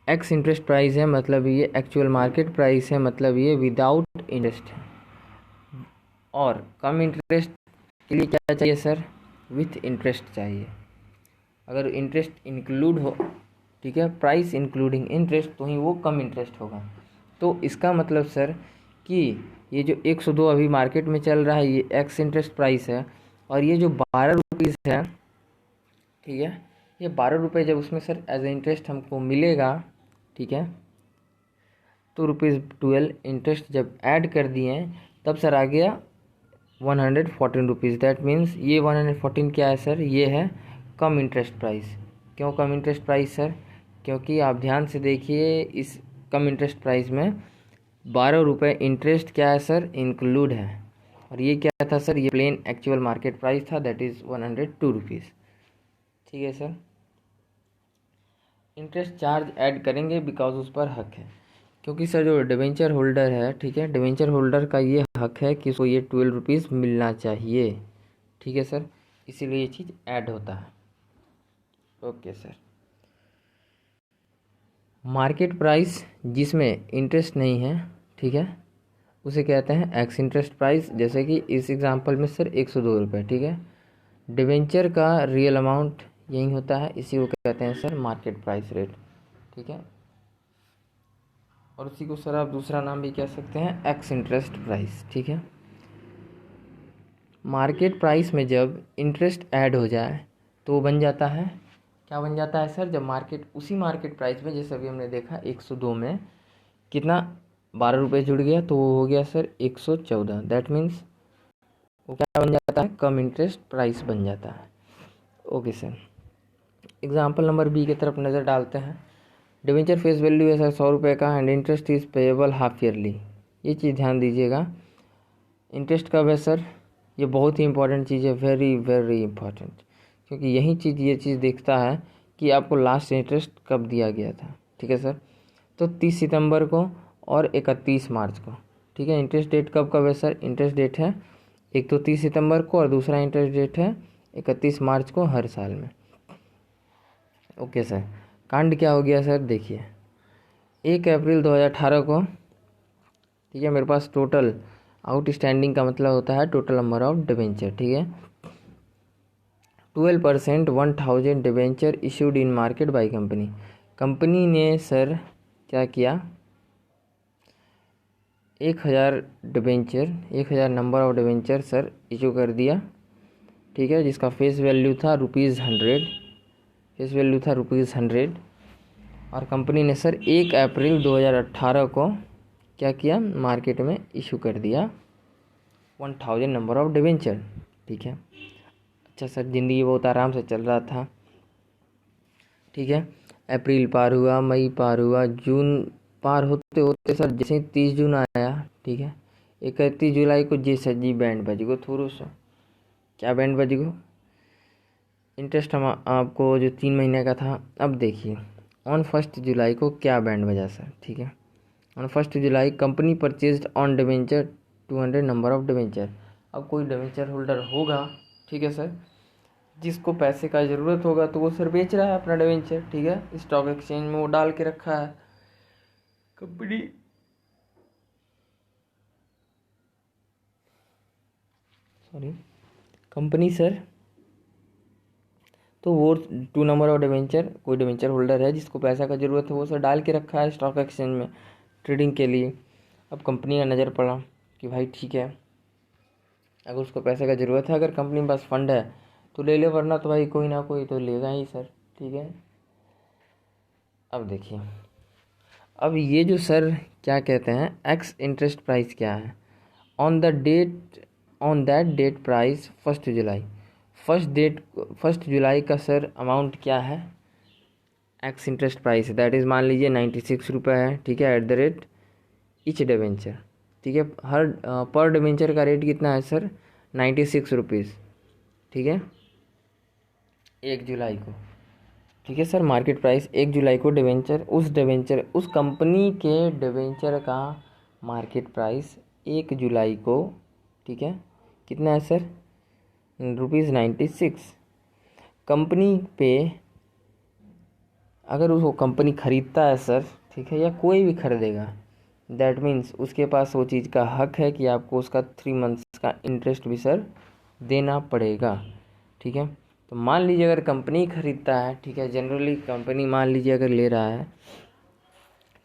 एक्स इंटरेस्ट प्राइस है, मतलब ये एक्चुअल मार्केट प्राइस है, मतलब ये विदाउट इंटरेस्ट है। और कम इंटरेस्ट के लिए क्या चाहिए सर, विथ इंटरेस्ट चाहिए। अगर इंटरेस्ट इंक्लूड हो, ठीक है, प्राइस इंक्लूडिंग इंटरेस्ट, तो ही वो कम इंटरेस्ट होगा। तो इसका मतलब सर कि ये जो 102 अभी मार्केट में चल रहा है ये एक्स इंटरेस्ट प्राइस है, और ये जो 12 रुपीज़ है, ठीक है, ये 12 रुपये जब उसमें सर एज ए इंटरेस्ट हमको मिलेगा, ठीक है, तो ₹12 इंटरेस्ट जब ऐड कर दिए तब सर आ गया 114 रुपीज़। दैट मीन्स ये 114 क्या है सर, ये है कम इंटरेस्ट प्राइस। क्यों कम इंटरेस्ट प्राइस सर, क्योंकि आप ध्यान से देखिए इस कम इंटरेस्ट प्राइस में 12 रुपये इंटरेस्ट क्या है सर, इंक्लूड है। और ये क्या था सर, ये प्लेन एक्चुअल मार्केट प्राइस था, दैट इज़ 102 रुपीज़। ठीक है सर। इंटरेस्ट चार्ज ऐड करेंगे बिकॉज उस पर हक है, क्योंकि सर जो डिवेंचर होल्डर है, ठीक है, डिवेंचर होल्डर का ये हक है कि उसको ये 12 रुपीज़ मिलना चाहिए। ठीक है सर, इसीलिए ये चीज़ ऐड होता है। Okay sir. मार्केट प्राइस जिसमें इंटरेस्ट नहीं है, ठीक है, उसे कहते हैं एक्स इंटरेस्ट प्राइस। जैसे कि इस एग्जांपल में सर 102 रुपये, ठीक है, डिवेंचर का रियल अमाउंट यही होता है, इसी को कहते हैं सर मार्केट प्राइस रेट। ठीक है, और उसी को सर आप दूसरा नाम भी कह सकते हैं एक्स इंटरेस्ट प्राइस। ठीक है, मार्केट प्राइस में जब इंटरेस्ट ऐड हो जाए तो वो बन जाता है, क्या बन जाता है सर, जब मार्केट उसी मार्केट प्राइस में, जैसे अभी हमने देखा 102 में कितना 12 रुपये जुड़ गया, तो वो हो गया सर 114। दैट मीन्स वो क्या बन जाता है, कम इंटरेस्ट प्राइस बन जाता है। Okay sir. Example number B की तरफ नज़र डालते हैं। डिवेंचर फेस वैल्यू है सर 100 रुपये का and interest is payable half yearly. ये चीज़ ध्यान दीजिएगा, इंटरेस्ट कब है सर, ये बहुत ही इंपॉर्टेंट चीज़ है, वेरी वेरी इंपॉर्टेंट, क्योंकि यही चीज़ ये चीज़ देखता है कि आपको लास्ट इंटरेस्ट कब दिया गया था। ठीक है सर, तो 30 सितंबर को और 31 मार्च को। ठीक है, इंटरेस्ट डेट कब कब है सर, इंटरेस्ट डेट है एक तो 30 सितंबर को और दूसरा इंटरेस्ट डेट है 31 मार्च को हर साल में। ओके सर, कांड क्या हो गया सर, देखिए 1 अप्रैल 2018 को, ठीक है, मेरे पास टोटल आउटस्टैंडिंग का मतलब होता है टोटल नंबर ऑफ डिवेंचर। ठीक है, 12% 1000 debenture issued in market by company. Company ने सर क्या किया, 1000 debenture, 1000 number of debenture sir issue कर दिया। ठीक है, जिसका फेस वैल्यू था ₹100, फेस वैल्यू था ₹100। और कंपनी ने सर 1 अप्रैल 2018 को क्या किया, मार्केट में इशू कर दिया 1000 नंबर ऑफ डिवेंचर। ठीक है, अच्छा सर, ज़िंदगी बहुत आराम से चल रहा था। ठीक है, अप्रैल पार हुआ, मई पार हुआ, जून पार होते होते सर जैसे ही 30 जून आया, ठीक है, 31 जुलाई को जी सर जी बैंड बज गो थोड़ा सा। क्या बैंड बज गो, इंटरेस्ट हम आपको जो 3 महीने का था, अब देखिए ऑन 1 जुलाई को क्या बैंड बजा सर। ठीक है, on 1 July company purchased on debenture 200 number of debenture. अब कोई डिवेंचर होल्डर होगा, ठीक है सर, जिसको पैसे का ज़रूरत होगा तो वो सर बेच रहा है अपना डिवेंचर। ठीक है, स्टॉक एक्सचेंज में वो डाल के रखा है कंपनी। कंपनी सर, तो वो 2 नंबर ऑफ डिवेंचर, कोई डिवेंचर होल्डर है जिसको पैसा का ज़रूरत है वो सर डाल के रखा है स्टॉक एक्सचेंज में ट्रेडिंग के लिए। अब कंपनी का नज़र पड़ा कि भाई ठीक है, अगर उसको पैसे का ज़रूरत है, अगर कंपनी के पास फंड है तो ले ले, वरना तो भाई कोई ना कोई तो लेगा ही सर। ठीक है, अब देखिए, अब ये जो सर क्या कहते हैं, एक्स इंटरेस्ट प्राइस क्या है, ऑन दैट डेट प्राइस 1 जुलाई, फर्स्ट जुलाई का सर अमाउंट क्या है, ex interest price that is मान लीजिए 96 रुपये है। ठीक है, @ ईच डिवेंचर। ठीक है, हर पर डिवेंचर का रेट कितना है सर, 96 रुपीज़। ठीक है, 1 जुलाई को। ठीक है सर, मार्केट प्राइस 1 जुलाई को डिवेंचर उस कंपनी के डिवेंचर का मार्केट प्राइस 1 जुलाई को, ठीक है, कितना है सर, ₹96। कंपनी पे अगर उसको कंपनी ख़रीदता है सर, ठीक है, या कोई भी खरीदेगा, दैट मीन्स उसके पास वो चीज़ का हक है कि आपको उसका 3 मंथ्स का इंटरेस्ट भी सर देना पड़ेगा। ठीक है, तो मान लीजिए अगर कंपनी खरीदता है, ठीक है, जनरली कंपनी मान लीजिए अगर ले रहा है,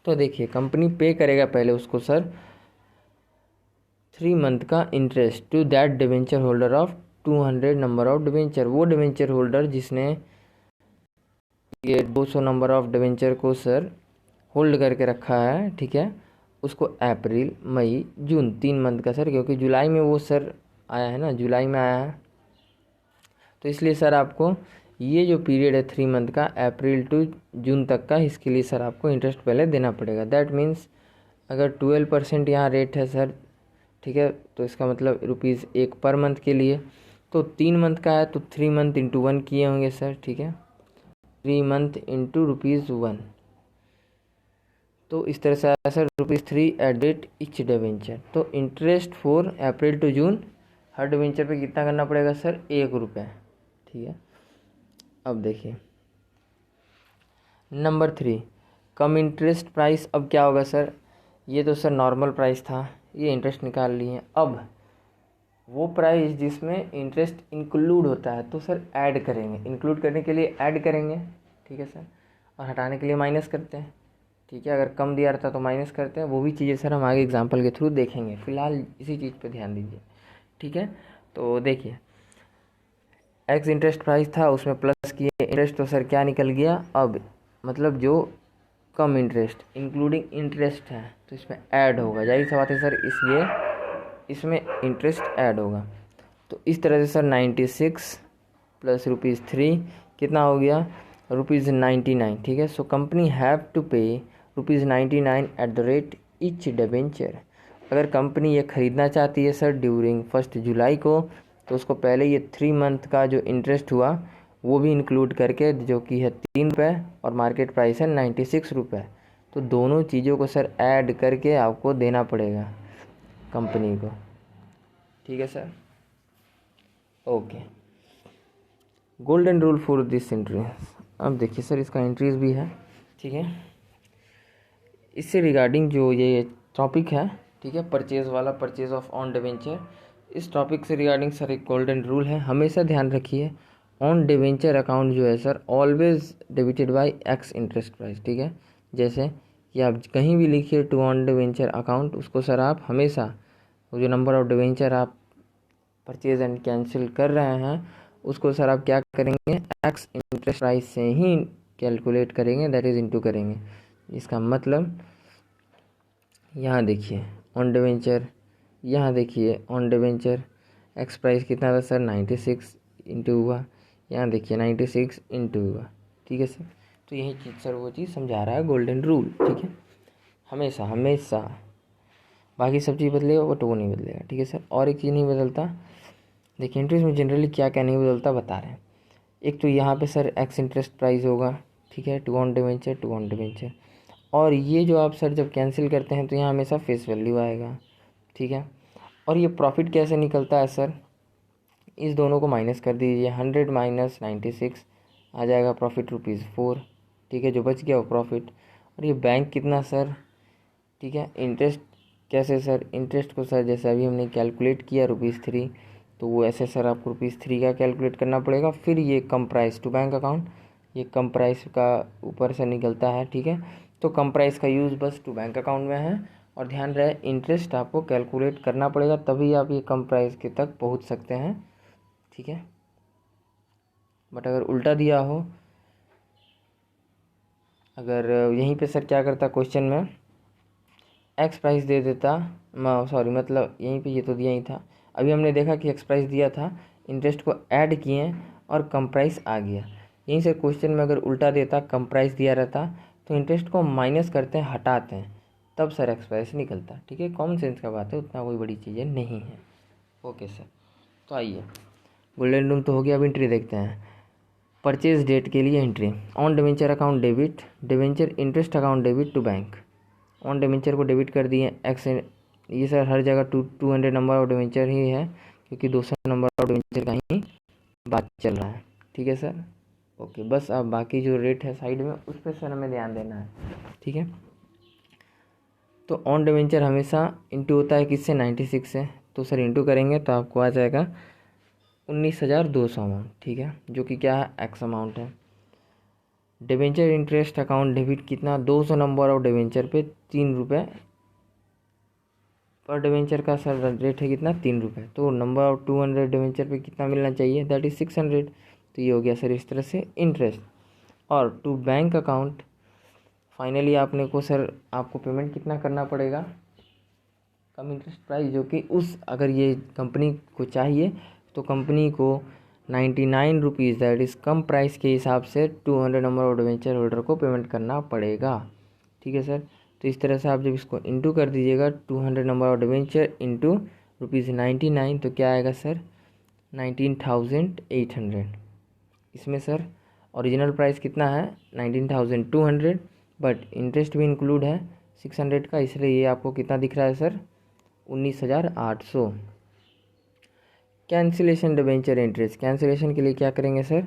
तो देखिए कंपनी पे करेगा पहले उसको सर 3 मंथ का interest to that debenture holder of 200 number of debenture. वो डिवेंचर होल्डर जिसने ये 200 नंबर ऑफ डिवेंचर को सर होल्ड करके रखा है, ठीक है, उसको अप्रैल मई जून 3 मंथ का सर, क्योंकि जुलाई में वो सर आया है ना, जुलाई में आया है, तो इसलिए सर आपको ये जो पीरियड है 3 मंथ का, अप्रैल टू जून तक का, इसके लिए सर आपको इंटरेस्ट पहले देना पड़ेगा। दैट मीन्स अगर 12% यहाँ रेट है सर, ठीक है, तो इसका मतलब ₹1 पर मंथ के लिए, तो 3 मंथ का है तो 3 मंथ इंटू 1 किए होंगे सर। ठीक है, 3 मंथ इंटू ₹1, तो इस तरह से आया सर ₹3 @ ईच डिवेंचर। तो interest for April to June हर डिवेंचर पे कितना करना पड़ेगा सर, ₹1। ठीक है, अब देखिए नंबर 3, कम इंटरेस्ट प्राइस। अब क्या होगा सर, ये तो सर नॉर्मल प्राइस था, ये इंटरेस्ट निकाल लिए। अब वो प्राइस जिसमें इंटरेस्ट इंक्लूड होता है तो सर ऐड करेंगे, इंक्लूड करने के लिए ऐड करेंगे, ठीक है सर, और हटाने के लिए माइनस करते हैं। ठीक है, अगर कम दिया रहता तो माइनस करते हैं, वो भी चीज़ें सर हम आगे एग्जांपल के थ्रू देखेंगे, फिलहाल इसी चीज़ पे ध्यान दीजिए। ठीक है, तो देखिए एक्स इंटरेस्ट प्राइस था, उसमें प्लस किए इंटरेस्ट, तो सर क्या निकल गया, अब मतलब जो कम इंटरेस्ट इंक्लूडिंग इंटरेस्ट है तो इसमें ऐड होगा, जाहिर सी बात है सर, इसलिए इसमें इंटरेस्ट ऐड होगा। तो इस तरह से सर 96 प्लस ₹3 कितना हो गया, ₹99। ठीक है, सो कंपनी हैव टू पे ₹99 @ ईच डिवेंचर। अगर कंपनी ये ख़रीदना चाहती है सर ड्यूरिंग 1 जुलाई को, तो उसको पहले ये 3 मंथ का जो इंटरेस्ट हुआ वो भी इंक्लूड करके, जो कि है ₹3 और मार्केट प्राइस है ₹96, तो दोनों चीज़ों को सर ऐड करके आपको देना पड़ेगा कंपनी को। ठीक है sir, okay. Golden rule for this entry. अब देखिए सर इसका एंट्रीज भी है। ठीक है, इससे रिगार्डिंग जो ये टॉपिक है, ठीक है, परचेज़ वाला, परचेज ऑफ ऑन डिवेंचर, इस टॉपिक से रिगार्डिंग सर एक गोल्डन रूल है, हमेशा ध्यान रखिए, ऑन डिवेंचर अकाउंट जो है sir always debited bye x interest price. ठीक है, जैसे कि आप कहीं भी लिखिए टू ऑन डिवेंचर अकाउंट, उसको सर आप हमेशा वो जो नंबर ऑफ डिवेंचर आप परचेज एंड कैंसिल कर रहे हैं उसको सर आप क्या करेंगे, एक्स इंटरेस्ट प्राइस से ही कैलकुलेट करेंगे, दैट इज़ इनटू करेंगे। इसका मतलब यहाँ देखिए ऑन डिवेंचर, यहाँ देखिए ऑन डिवेंचर एक्स प्राइस कितना था सर 96 इंटू हुआ, यहाँ देखिए 96 इंटू हुआ। ठीक है सर, तो यही चीज़ सर वो चीज़ समझा रहा है गोल्डन रूल। ठीक है, हमेशा हमेशा, बाकी सब चीज़ बदलेगा बट वो नहीं बदलेगा। ठीक है सर, और एक चीज़ नहीं बदलता, देखिए इंटरेस्ट में जनरली क्या क्या नहीं बदलता बता रहे हैं। एक तो यहाँ पे सर एक्स इंटरेस्ट प्राइस होगा, ठीक है, टू ऑन डिवेंचर, और ये जो आप सर जब कैंसिल करते हैं तो यहाँ हमेशा फेस वैल्यू आएगा। ठीक है, और ये प्रॉफिट कैसे निकलता है सर, इस दोनों को माइनस कर दीजिए, 100 माइनस 96 आ जाएगा प्रॉफिट ₹4। ठीक है, जो बच गया वो प्रॉफिट। और ये बैंक कितना सर, ठीक है, इंटरेस्ट कैसे सर, इंटरेस्ट को सर जैसे अभी हमने कैलकुलेट किया ₹3, तो वो ऐसे सर आपको ₹3 का कैलकुलेट करना पड़ेगा। फिर ये कम प्राइस टू बैंक अकाउंट, ये कम प्राइस का ऊपर से निकलता है। ठीक है, तो कम प्राइस का यूज़ बस टू बैंक अकाउंट में है, और ध्यान रहे इंटरेस्ट आपको कैलकुलेट करना पड़ेगा, तभी आप ये कम प्राइस के तक पहुंच सकते हैं। ठीक है, बट अगर उल्टा दिया हो, अगर यहीं पे सर क्या करता क्वेश्चन में एक्स प्राइस दे देता, सॉरी मतलब यहीं पे ये तो दिया ही था, अभी हमने देखा कि एक्स प्राइस दिया था, इंटरेस्ट को ऐड किए और कम प्राइस आ गया। यहीं से क्वेश्चन में अगर उल्टा देता, कम प्राइस दिया रहता तो इंटरेस्ट को माइनस करते हैं, हटाते हैं, तब सर एक्स प्राइस निकलता। ठीक है, कॉमन सेंस का बात है, उतना कोई बड़ी चीज़ें नहीं है। ओके सर, तो आइए गोल्डन रूल तो हो गया, अब एंट्री देखते हैं। परचेज डेट के लिए entry, own debenture account debit, debenture interest account debit to bank. Own debenture को डेबिट कर दिए एक्स, ये सर हर जगह 200 नंबर ऑफ डिवेंचर ही है, क्योंकि 200 नंबर ऑफ डिवेंचर का ही बात चल रहा है। ठीक है सर, ओके। बस अब बाकी जो रेट है साइड में उस पर सर हमें ध्यान देना है। ठीक है, तो ऑन डिवेंचर हमेशा इंटू होता है किससे, 96 से, तो सर इंटू करेंगे तो आपको आ जाएगा 19,200 अमाउंट। ठीक है, जो कि क्या है, एक्स अमाउंट है। डिवेंचर इंटरेस्ट अकाउंट डेबिट कितना, 200 नंबर ऑफ डिवेंचर पे 3 रुपये पर डिवेंचर का सर रेट है कितना, 3 रुपये, तो नंबर ऑफ 200 डिवेंचर पे कितना मिलना चाहिए, दैट इज़ 600। तो ये हो गया सर इस तरह से इंटरेस्ट। और टू बैंक अकाउंट, फाइनली आपने को सर आपको पेमेंट कितना करना पड़ेगा, कम इंटरेस्ट प्राइस, जो कि उस अगर ये कंपनी को चाहिए तो कंपनी को 99 rupees, that is come price के हिसाब से 200 नंबर ऑफ डिवेंचर होल्डर को पेमेंट करना पड़ेगा। ठीक है सर, तो इस तरह से आप जब इसको इंटू कर दीजिएगा 200 नंबर ऑफ डिवेंचर इंटू ₹99, तो क्या आएगा सर, 19,800। इसमें सर ओरिजिनल प्राइस कितना है, 19,200, बट इंटरेस्ट भी इंक्लूड है 600 का, इसलिए ये आपको कितना दिख रहा है sir, 19,800। Cancellation debenture interest, cancellation के लिए क्या करेंगे सर,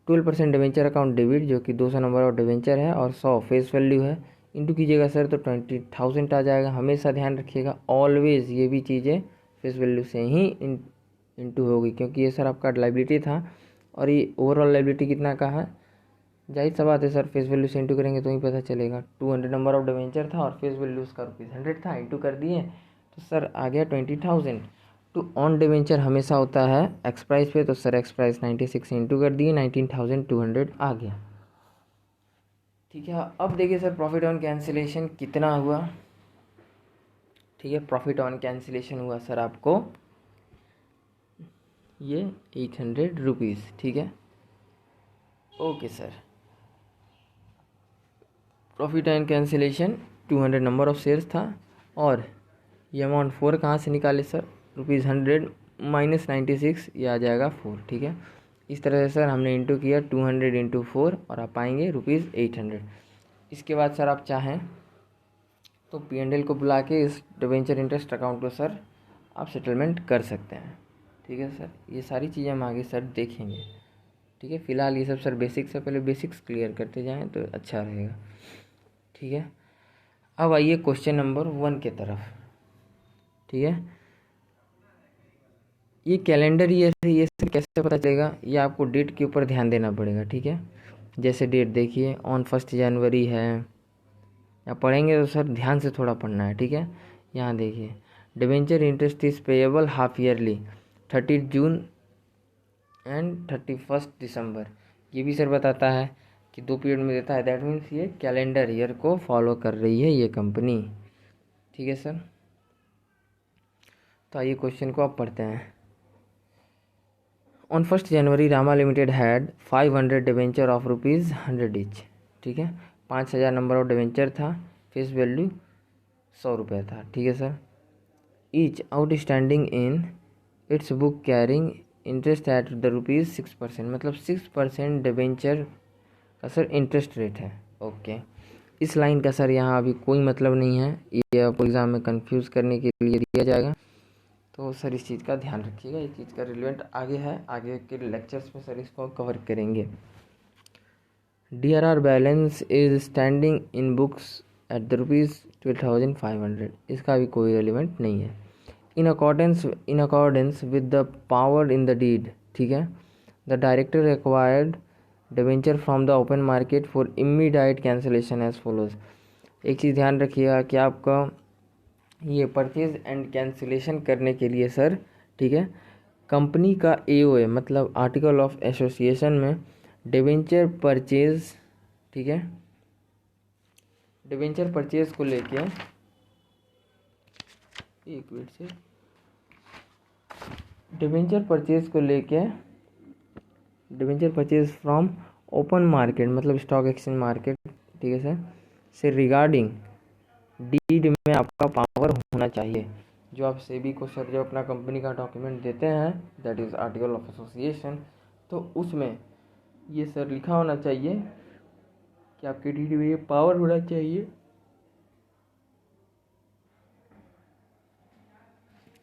12% डिवेंचर अकाउंट डेबिट, जो कि 200 नंबर ऑफ डिवेंचर है और 100 फेस वैल्यू है, इंटू कीजिएगा सर तो 20,000 आ जाएगा। हमेशा ध्यान रखिएगा ऑलवेज ये भी चीज़ें फेस वैल्यू से ही इंटू होगी, क्योंकि ये सर आपका लाइबिलिटी था और ये ओवरऑल लाइबिलिटी कितना का है, जाहिर सा बात है सर, फेस वैल्यू से इंटू करेंगे तो ही पता चलेगा। 200 नंबर ऑफ डिवेंचर था और फेस वैल्यू उसका ₹100 था, इंटू कर दिए तो सर आ गया 20,000। टू ऑन डिवेंचर हमेशा होता है एक्स प्राइस पे, तो सर एक्स प्राइस 96 इंटू कर दिए, 19,200 आ गया। ठीक है, अब देखिए सर प्रॉफिट ऑन कैंसिलेशन कितना हुआ। ठीक है, प्रॉफिट ऑन कैंसिलेशन हुआ सर आपको ये 800 रुपीज़। ठीक है, okay sir. Profit on cancellation 200 number of shares था, और ये अमाउंट 4 कहाँ से निकाले सर, ₹100 माइनस 96, ये आ जाएगा 4। ठीक है, इस तरह से सर हमने इंटू किया 200 इंटू 4 और आप पाएंगे ₹800। इसके बाद सर आप चाहें तो P&L को बुला के इस डिवेंचर इंटरेस्ट अकाउंट को सर आप सेटलमेंट कर सकते हैं। ठीक है सर, ये सारी चीज़ें हम आगे सर देखेंगे। ठीक है, फिलहाल ये सब सर बेसिक्स है, पहले बेसिक्स क्लियर करते जाएं तो अच्छा रहेगा। ठीक है, अब आइए क्वेश्चन नंबर 1 के तरफ। ठीक है, ये कैलेंडर ईयर है, ये सर कैसे पता चलेगा, ये आपको डेट के ऊपर ध्यान देना पड़ेगा। ठीक है, जैसे डेट देखिए ऑन 1 जनवरी है, या पढ़ेंगे तो सर ध्यान से थोड़ा पढ़ना है। ठीक है, यहाँ देखिए debenture interest is payable half yearly 30 June and 31 दिसंबर। ये भी सर बताता है कि 2 पीरियड में देता है, दैट मीन्स ये कैलेंडर ईयर को फॉलो कर रही है ये कंपनी। ठीक है सर, तो आइए क्वेश्चन को आप पढ़ते हैं। On 1 January Rama limited had 500 debenture of ₹100 each. ठीक है, 5,000 नंबर ऑफ डिवेंचर था, फेस वैल्यू 100 रुपये था। ठीक है sir, each outstanding in its book carrying interest at the ₹6%, मतलब 6% डिवेंचर का सर इंटरेस्ट रेट है। ओके, इस लाइन का सर यहाँ अभी कोई मतलब नहीं है, ये आपको एग्ज़ाम में कंफ्यूज करने के लिए दिया जाएगा, तो सर इस चीज़ का ध्यान रखिएगा, इस चीज़ का रिलेवेंट आगे है, आगे के लेक्चर्स में सर इसको कवर करेंगे। DRR balance is standing in books at the ₹12,500, इसका भी कोई रिलेवेंट नहीं है। In accordance with the power in the deed. ठीक है, the director acquired debenture from the open market for immediate cancellation as follows. एक चीज़ ध्यान रखिएगा कि आपका ये परचेज एंड कैंसिलेशन करने के लिए सर, ठीक है, कंपनी का एओए मतलब आर्टिकल ऑफ एसोसिएशन में डिवेंचर परचेज, ठीक है, डिवेंचर परचेज को लेके, एक मिनट से, डिवेंचर परचेज को लेके, debenture purchase from open market मतलब स्टॉक एक्सचेंज मार्केट, ठीक है सर, से रिगार्डिंग डीड में आपका पावर होना चाहिए। जो आप सेबी को सर जो अपना कंपनी का डॉक्यूमेंट देते हैं, that is article of association, तो उसमें ये सर लिखा होना चाहिए कि आपके डीड में ये पावर होना चाहिए,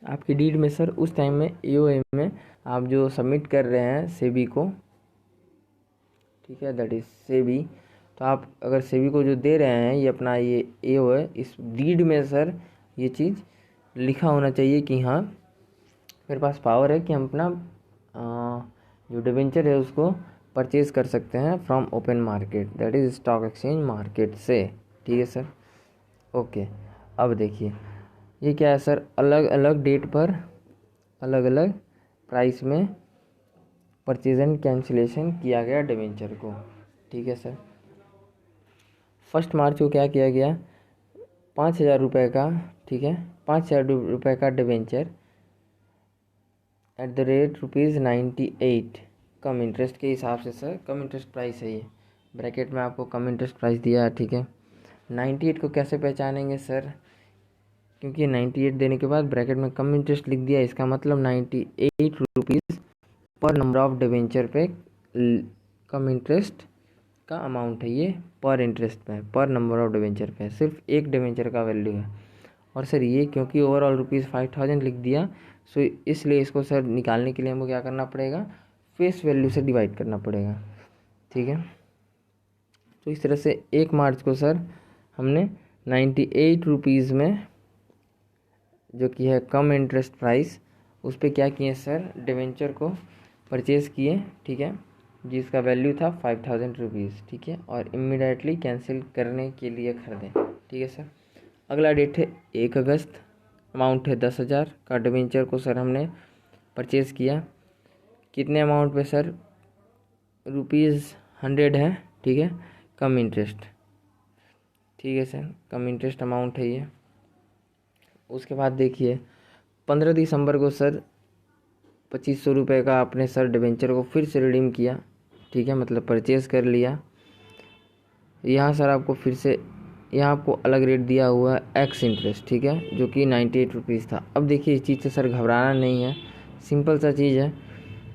आपकी डीड में सर उस टाइम में एओए में आप जो सबमिट कर रहे हैं सेबी को, ठीक है, दैट इज सेबी, तो आप अगर सेबी को जो दे रहे हैं ये अपना ये एओए, इस डीड में सर ये चीज़ लिखा होना चाहिए कि हाँ मेरे पास पावर है कि हम अपना जो डिवेंचर है उसको परचेज कर सकते हैं from open market, that is stock exchange market से, ठीक है सर। ओके, अब देखिए ये क्या है सर, अलग अलग डेट पर अलग अलग प्राइस में परचेज एंड कैंसिलेशन किया गया डिवेंचर को, ठीक है सर। 1 मार्च को क्या किया गया, 5,000 रुपये का, ठीक है, 5,000 रुपये का debenture at the rate ₹98 come interest के हिसाब से सर, कम इंटरेस्ट प्राइस है ये, ब्रैकेट में आपको कम इंटरेस्ट प्राइस दिया है, ठीक है। 98 को कैसे पहचानेंगे सर, क्योंकि 98 देने के बाद ब्रैकेट में कम इंटरेस्ट लिख दिया, इसका मतलब ₹98 पर नंबर ऑफ डिवेंचर पे कम इंटरेस्ट का अमाउंट है ये, पर इंटरेस्ट पे, पर नंबर ऑफ डिवेंचर पे, सिर्फ एक डिवेंचर का वैल्यू है। और सर ये क्योंकि ओवरऑल ₹5,000 लिख दिया, सो इसलिए इसको सर निकालने के लिए हमको क्या करना पड़ेगा, फेस वैल्यू से डिवाइड करना पड़ेगा, ठीक है। तो इस तरह से 1 मार्च को सर हमने ₹98 में जो कि है कम इंटरेस्ट प्राइस, उस पर क्या किए सर, डिवेंचर को परचेज़ किए, ठीक है, जिसका वैल्यू था ₹5,000, ठीक है, और इमीडिएटली कैंसिल करने के लिए खरीदें, ठीक है सर। अगला डेट है 1 अगस्त, अमाउंट है 10,000 का डिवेंचर को सर हमने परचेज़ किया, कितने अमाउंट पे सर, ₹100 है, ठीक है, कम इंटरेस्ट, ठीक है सर, कम इंटरेस्ट अमाउंट है ये। उसके बाद देखिए 15 दिसंबर को सर ₹2,500 का आपने सर डिवेंचर को फिर से रिडीम किया, ठीक है, मतलब परचेज़ कर लिया। यहाँ सर आपको फिर से यहाँ आपको अलग रेट दिया हुआ है एक्स इंटरेस्ट, ठीक है, जो कि ₹98 था। अब देखिए इस चीज़ से सर घबराना नहीं है, सिंपल सा चीज़ है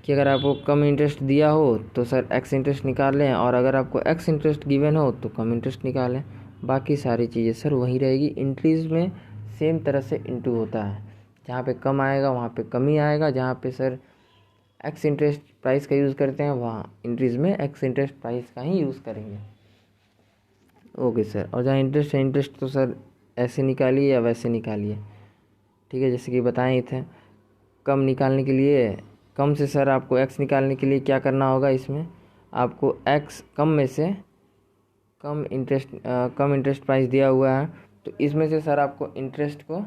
कि अगर आपको कम इंटरेस्ट दिया हो तो सर एक्स इंटरेस्ट निकाल लें, और अगर आपको एक्स इंटरेस्ट गिवन हो तो कम इंटरेस्ट निकालें, बाकी सारी चीज़ें सर वही रहेगी। इंट्रीज में सेम तरह से इंटू होता है, जहाँ पे कम आएगा वहाँ पे कम ही आएगा, जहाँ पे सर एक्स इंटरेस्ट प्राइस का यूज़ करते हैं वहाँ इंट्रीज में एक्स इंटरेस्ट प्राइस का ही यूज़ करेंगे। ओके सर, और जहाँ इंटरेस्ट है, इंटरेस्ट तो सर ऐसे निकालिए या वैसे निकालिए, ठीक है, जैसे कि बताए ही थे। कम निकालने के लिए, कम से सर आपको एक्स निकालने के लिए क्या करना होगा, इसमें आपको एक्स कम में से कम इंटरेस्ट प्राइस दिया हुआ है, तो इसमें से सर आपको इंटरेस्ट को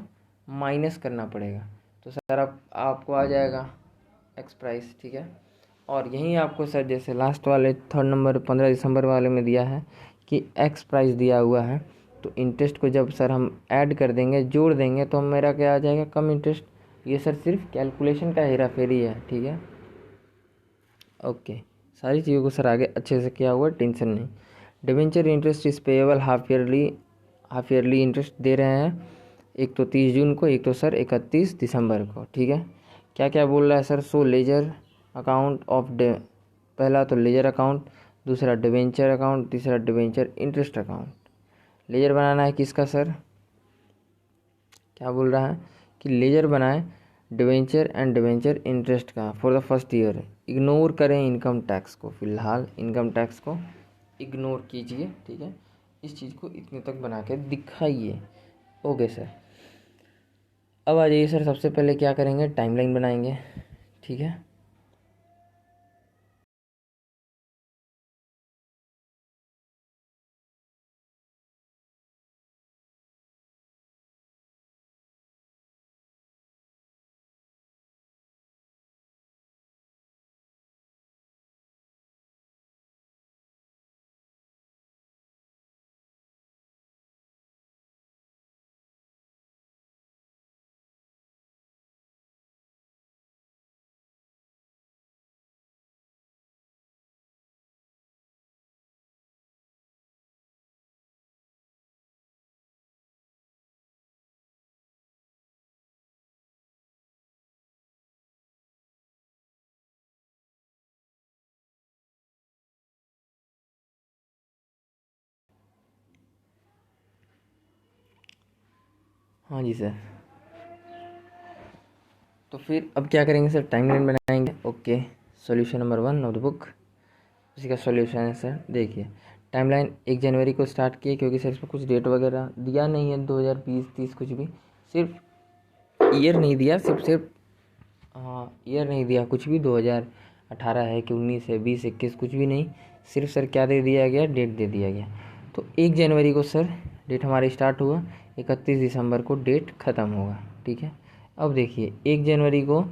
माइनस करना पड़ेगा, तो सर आपको आ जाएगा एक्स प्राइस, ठीक है। और यहीं आपको सर जैसे लास्ट वाले 3 नंबर 15 दिसंबर वाले में दिया है कि एक्स प्राइस दिया हुआ है, तो इंटरेस्ट को जब सर हम ऐड कर देंगे, जोड़ देंगे, तो मेरा क्या आ जाएगा, कम इंटरेस्ट। ये सर सिर्फ कैलकुलेशन का हेरा फेरी है, ठीक है। ओके, सारी चीज़ों को सर आगे अच्छे से किया हुआ, टेंशन नहीं। डिवेंचर इंटरेस्ट इस पेएबल हाफ ईयरली इंटरेस्ट दे रहे हैं, एक तो 30 जून को, एक तो सर 31 दिसंबर को, ठीक है। क्या क्या बोल रहा है sir, so ledger account of पहला तो लेजर अकाउंट, दूसरा डिवेंचर अकाउंट, तीसरा डिवेंचर इंटरेस्ट अकाउंट। लेजर बनाना है किसका सर, क्या बोल रहा है कि लेजर बनाए डिवेंचर एंड डिवेंचर इंटरेस्ट का for the first year. Ignore करें इनकम टैक्स को, फिलहाल इनकम टैक्स को इग्नोर कीजिए, ठीक है, इस चीज़ को इतने तक बना के दिखाइए। ओके सर, अब आ जाइए सर, सबसे पहले क्या करेंगे, टाइमलाइन बनाएंगे, ठीक है। हाँ जी सर। तो फिर अब क्या करेंगे सर, टाइमलाइन बनाएंगे। Okay, solution number 1 of the book, उसी का सॉल्यूशन है सर। देखिए टाइमलाइन 1 जनवरी को स्टार्ट किए, क्योंकि सर इसमें कुछ डेट वगैरह दिया नहीं है 2020 30 कुछ भी, सिर्फ ईयर नहीं दिया, सिर्फ ईयर नहीं दिया कुछ भी, 2018 है कि 19 है 20 21 कुछ भी नहीं, सिर्फ सर क्या दे दिया गया, डेट दे दिया गया। तो 1 जनवरी को सर डेट हमारी स्टार्ट हुआ, 31 दिसंबर को डेट ख़त्म होगा। ठीक है, अब देखिए 1 जनवरी को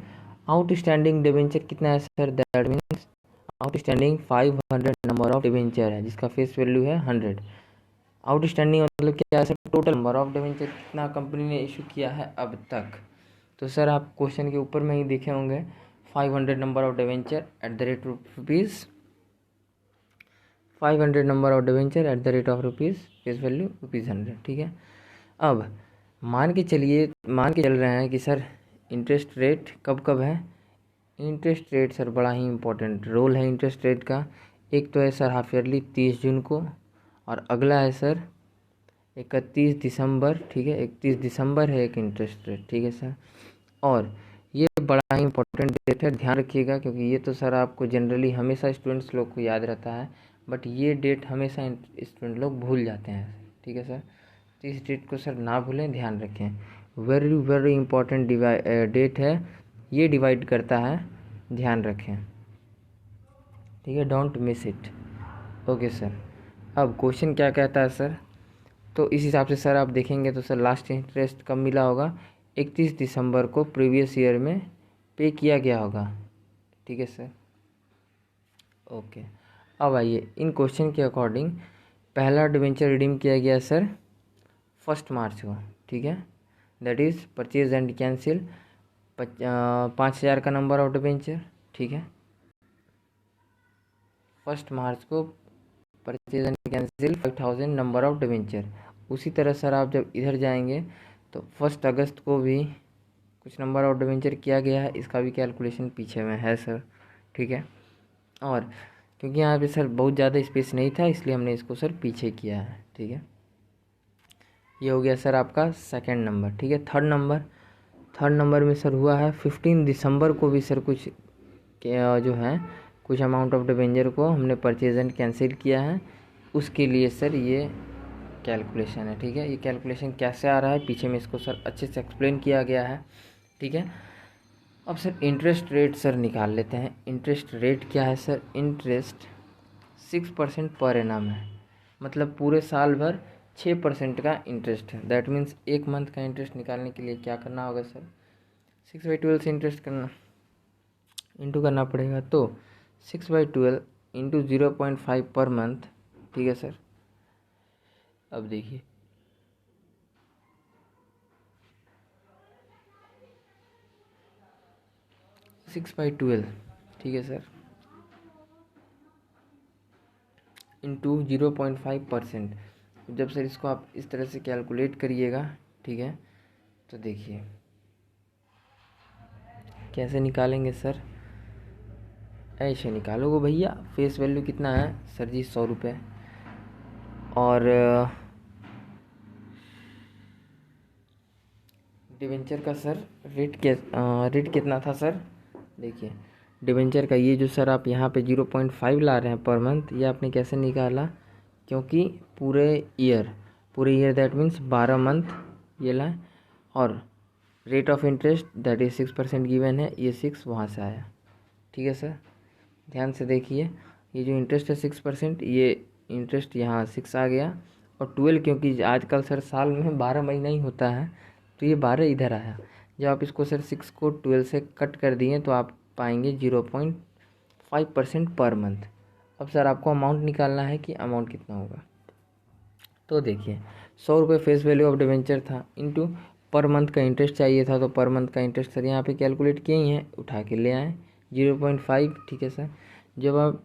आउटस्टैंडिंग डिबेंचर कितना है sir, that means outstanding 500 number of debenture है, जिसका फेस वैल्यू है 100। आउटस्टैंडिंग मतलब क्या है sir, total number of debenture कितना कंपनी ने इशू किया है अब तक। तो सर आप क्वेश्चन के ऊपर में ही देखे होंगे, 500 number of debenture at the rate rupees 500 number of debenture at the rate of rupees face value ₹100। ठीक है, अब मान के चल रहे हैं कि सर इंटरेस्ट रेट कब कब है। इंटरेस्ट रेट सर बड़ा ही इंपॉर्टेंट रोल है इंटरेस्ट रेट का। एक तो है सर हाफ ईयरली 30 जून को, और अगला है सर 31 दिसंबर। ठीक है, 31 दिसंबर है एक इंटरेस्ट रेट। ठीक है सर, और ये बड़ा ही इंपॉर्टेंट डेट है, ध्यान रखिएगा, क्योंकि ये तो सर आपको जनरली हमेशा स्टूडेंट्स लोग को याद रहता है, बट ये डेट हमेशा स्टूडेंट लोग भूल जाते हैं। ठीक है सर, तो इस डेट को सर ना भूलें, ध्यान रखें, वेरी वेरी इंपॉर्टेंट डेट है, ये डिवाइड करता है, ध्यान रखें। ठीक है, don't miss it. Okay sir, अब क्वेश्चन क्या कहता है सर, तो इस हिसाब से सर आप देखेंगे तो सर लास्ट इंटरेस्ट कब मिला होगा, 31 दिसंबर को प्रीवियस ईयर में पे किया गया होगा। ठीक है सर, ओके। अब आइए इन क्वेश्चन के अकॉर्डिंग पहला डिबेंचर रिडीम किया गया सर 1 मार्च को। ठीक है, that is purchase and cancel 5000 का नंबर ऑफ डिबेंचर। ठीक है, 1 मार्च को purchase and cancel 5000 number of debenture. उसी तरह सर आप जब इधर जाएंगे तो 1 अगस्त को भी कुछ नंबर ऑफ डिबेंचर किया गया है, इसका भी कैलकुलेशन पीछे में है सर। ठीक है, और क्योंकि यहाँ पे सर बहुत ज़्यादा स्पेस नहीं था, इसलिए हमने इसको सर पीछे किया है। ठीक है, ये हो गया सर आपका सेकंड नंबर। ठीक है, थर्ड नंबर में सर हुआ है 15 दिसंबर को भी सर कुछ जो है कुछ अमाउंट ऑफ डिबेंचर को हमने परचेज एंड कैंसिल किया है, उसके लिए सर ये कैलकुलेशन है। ठीक है, ये कैलकुलेशन कैसे आ रहा है पीछे में इसको सर अच्छे से एक्सप्लेन किया गया है। ठीक है, अब सर इंटरेस्ट रेट सर निकाल लेते हैं। इंटरेस्ट रेट क्या है सर, इंटरेस्ट 6% पर एनम है, मतलब पूरे साल भर 6% का इंटरेस्ट है। दैट मीन्स एक मंथ का इंटरेस्ट निकालने के लिए क्या करना होगा सर, 6/12 से इंटरेस्ट इंटू करना पड़ेगा, तो 6/12 इंटू 0.5 पर मंथ। ठीक है सर, अब देखिए 6/12, ठीक है सर, इंटू 0.5%। जब सर इसको आप इस तरह से कैलकुलेट करिएगा, ठीक है, तो देखिए कैसे निकालेंगे सर, ऐसे निकालोगे भैया। फेस वैल्यू कितना है सर जी, 100 रुपये, और डिवेंचर का सर रेट कितना था सर, देखिए डिवेंचर का ये जो सर आप यहाँ पे 0.5 ला रहे हैं पर मंथ, ये आपने कैसे निकाला, क्योंकि पूरे ईयर दैट मीन्स 12 मंथ ये लाए, और rate of interest that is 6% given है, ये 6 वहाँ से आया। ठीक है सर, ध्यान से देखिए, ये जो इंटरेस्ट है 6%, ये इंटरेस्ट यहाँ 6 आ गया, और 12 क्योंकि आजकल सर साल में 12 महीना ही होता है, तो ये 12 इधर आया। जब आप इसको सर 6 को 12 से कट कर दिए तो आप पाएंगे 0.5% पर मंथ। अब सर आपको अमाउंट निकालना है कि अमाउंट कितना होगा, तो देखिए 100 रुपये फेस वैल्यू ऑफ डिवेंचर था, इंटू पर मंथ का इंटरेस्ट चाहिए था, तो पर मंथ का इंटरेस्ट सर यहाँ पे कैलकुलेट किए ही हैं, उठा के ले आए 0.5। ठीक है सर, जब आप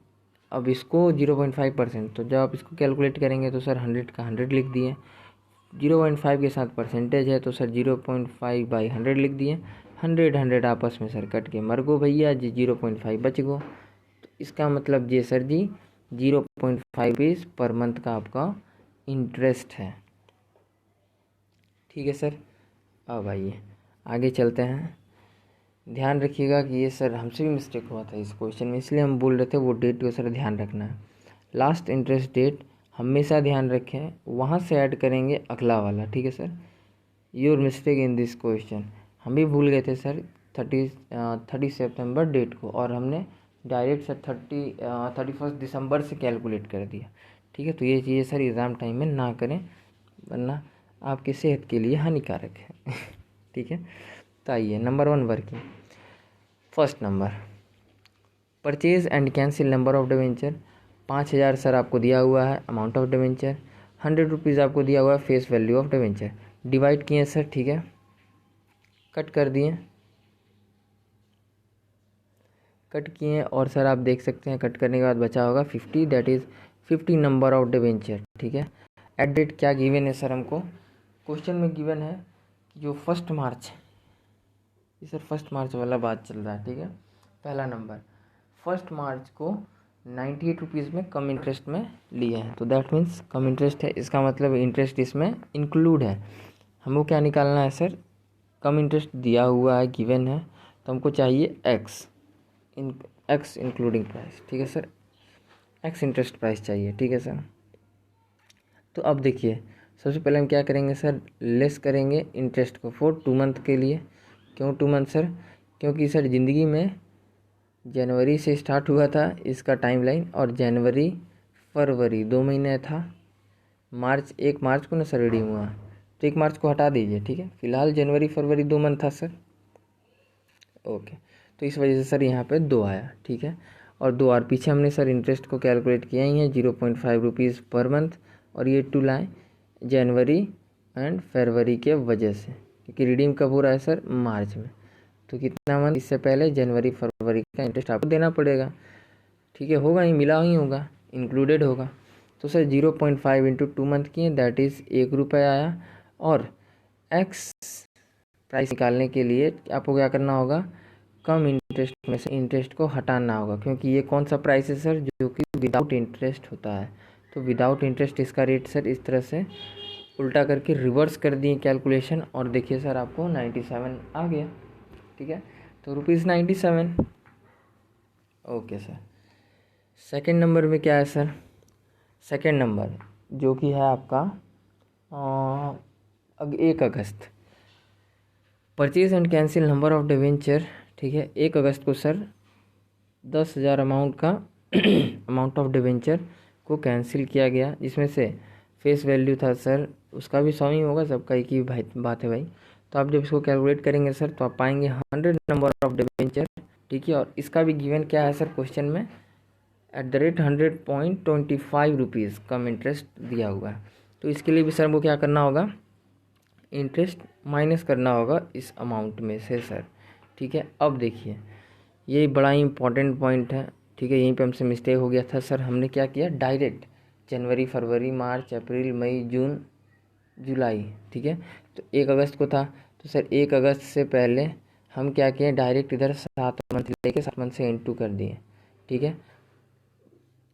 अब इसको 0.5%, तो जब आप इसको कैलकुलेट करेंगे तो सर 100 का 100 लिख दिए, 0.5 के साथ परसेंटेज है तो सर 0.5/100 लिख दिए, 100 आपस में सर कट के मर गो भैया जी, 0.5 बच गो। तो इसका मतलब ये सर जी 0.5 पर मंथ का आपका इंटरेस्ट है। ठीक है सर, अब आइए आगे चलते हैं। ध्यान रखिएगा कि ये सर हमसे भी मिस्टेक हुआ था इस क्वेश्चन में, इसलिए हम बोल रहे थे वो डेट को सर ध्यान रखना है। लास्ट इंटरेस्ट डेट हमेशा ध्यान रखें, वहाँ से ऐड करेंगे अगला वाला, ठीक है sir. Your mistake in this question, हम भी भूल गए थे सर 30 सितंबर डेट को, और हमने डायरेक्ट सर 31 दिसंबर से कैलकुलेट कर दिया, ठीक है। तो ये चीज़ें सर एग्ज़ाम टाइम में ना करें, वरना आपकी सेहत के लिए हानिकारक है ठीक है। तो आइए number 1 working. First number purchase and cancel number of debenture 5000 sir आपको दिया हुआ है अमाउंट ऑफ डिवेंचर, 100 रुपीज़ आपको दिया हुआ है face value of debenture. Divide किए सर, ठीक है, कट कर दिए, कट किए और सर आप देख सकते हैं कट करने के बाद बचा होगा 50, that is 50 number of debenture, ठीक है। एट डेट क्या गिवन है सर, हमको क्वेश्चन में गिवन है जो 1 मार्च, ये सर 1 मार्च वाला बात चल रहा है, ठीक है। पहला नंबर 1 मार्च को 98 रुपीज़ में कम इंटरेस्ट में लिए हैं, तो दैट मीन्स कम इंटरेस्ट है, इसका मतलब इंटरेस्ट इसमें इंक्लूड है। हमको क्या निकालना है सर, कम इंटरेस्ट दिया हुआ है, गिवन है, तो हमको चाहिए एक्स इंक्लूडिंग प्राइस, ठीक है सर, एक्स इंटरेस्ट प्राइस चाहिए, ठीक है सर। तो अब देखिए सबसे पहले हम क्या करेंगे सर, लेस करेंगे इंटरेस्ट को फॉर 2 मंथ के लिए। क्यों 2 मंथ सर, क्योंकि सर ज़िंदगी में जनवरी से स्टार्ट हुआ था इसका टाइमलाइन, और जनवरी फरवरी 2 महीने था, मार्च 1 मार्च को ना सर रिडीम हुआ, तो 1 मार्च को हटा दीजिए, ठीक है। फिलहाल जनवरी फरवरी 2 मंथ था सर, ओके। तो इस वजह से सर यहाँ पे 2 आया, ठीक है। और 2 और पीछे हमने सर इंटरेस्ट को कैलकुलेट किया ही है 0.5 रुपीज़ पर मंथ, और ये 2 लाए जनवरी एंड फरवरी के वजह से, क्योंकि रिडीम कब हो रहा है सर, मार्च में। तो कितना मंथ इससे पहले जनवरी फरवरी का इंटरेस्ट आपको देना पड़ेगा, ठीक है, होगा ही, मिला ही होगा, इंक्लूडेड होगा। तो सर 0.5 इंटू 2 मंथ किए, दैट इज़ 1 रुपये आया। और एक्स प्राइस निकालने के लिए आपको क्या करना होगा, कम इंटरेस्ट में से इंटरेस्ट को हटाना होगा, क्योंकि ये कौन सा प्राइस है सर, जो कि विदाउट इंटरेस्ट होता है। तो विदाउट इंटरेस्ट इसका रेट सर इस तरह से उल्टा करके रिवर्स कर दिए कैलकुलेशन, और देखिए सर आपको 97 आ गया, ठीक है। तो ₹97, ओके सर। सेकंड नंबर में क्या है सर, सेकंड नंबर जो कि है आपका 1 अगस्त, purchase and cancel number of debenture, ठीक है। 1 अगस्त को सर 10,000 अमाउंट का अमाउंट ऑफ डिवेंचर को कैंसिल किया गया, जिसमें से फेस वैल्यू था सर उसका भी 100 ही होगा, सबका एक ही बात है भाई। तो आप जब इसको कैलकुलेट करेंगे सर तो आप पाएंगे 100 नंबर ऑफ डिवेंचर, ठीक है। और इसका भी गिवन क्या है सर क्वेश्चन में, @100.25 रुपीज़ कम इंटरेस्ट दिया हुआ है। तो इसके लिए भी सर हमको क्या करना होगा, इंटरेस्ट माइनस करना होगा इस अमाउंट में से सर, ठीक है। अब देखिए ये बड़ा ही इंपॉर्टेंट पॉइंट है, ठीक है, यहीं पे हमसे मिस्टेक हो गया था सर। हमने क्या किया, डायरेक्ट जनवरी फरवरी मार्च अप्रैल मई जून जुलाई, ठीक है। तो 1 अगस्त को था, तो सर 1 अगस्त से पहले हम क्या किए, डायरेक्ट इधर 7 मंथ लेके 7 मंथ से इंटू कर दिए, ठीक है।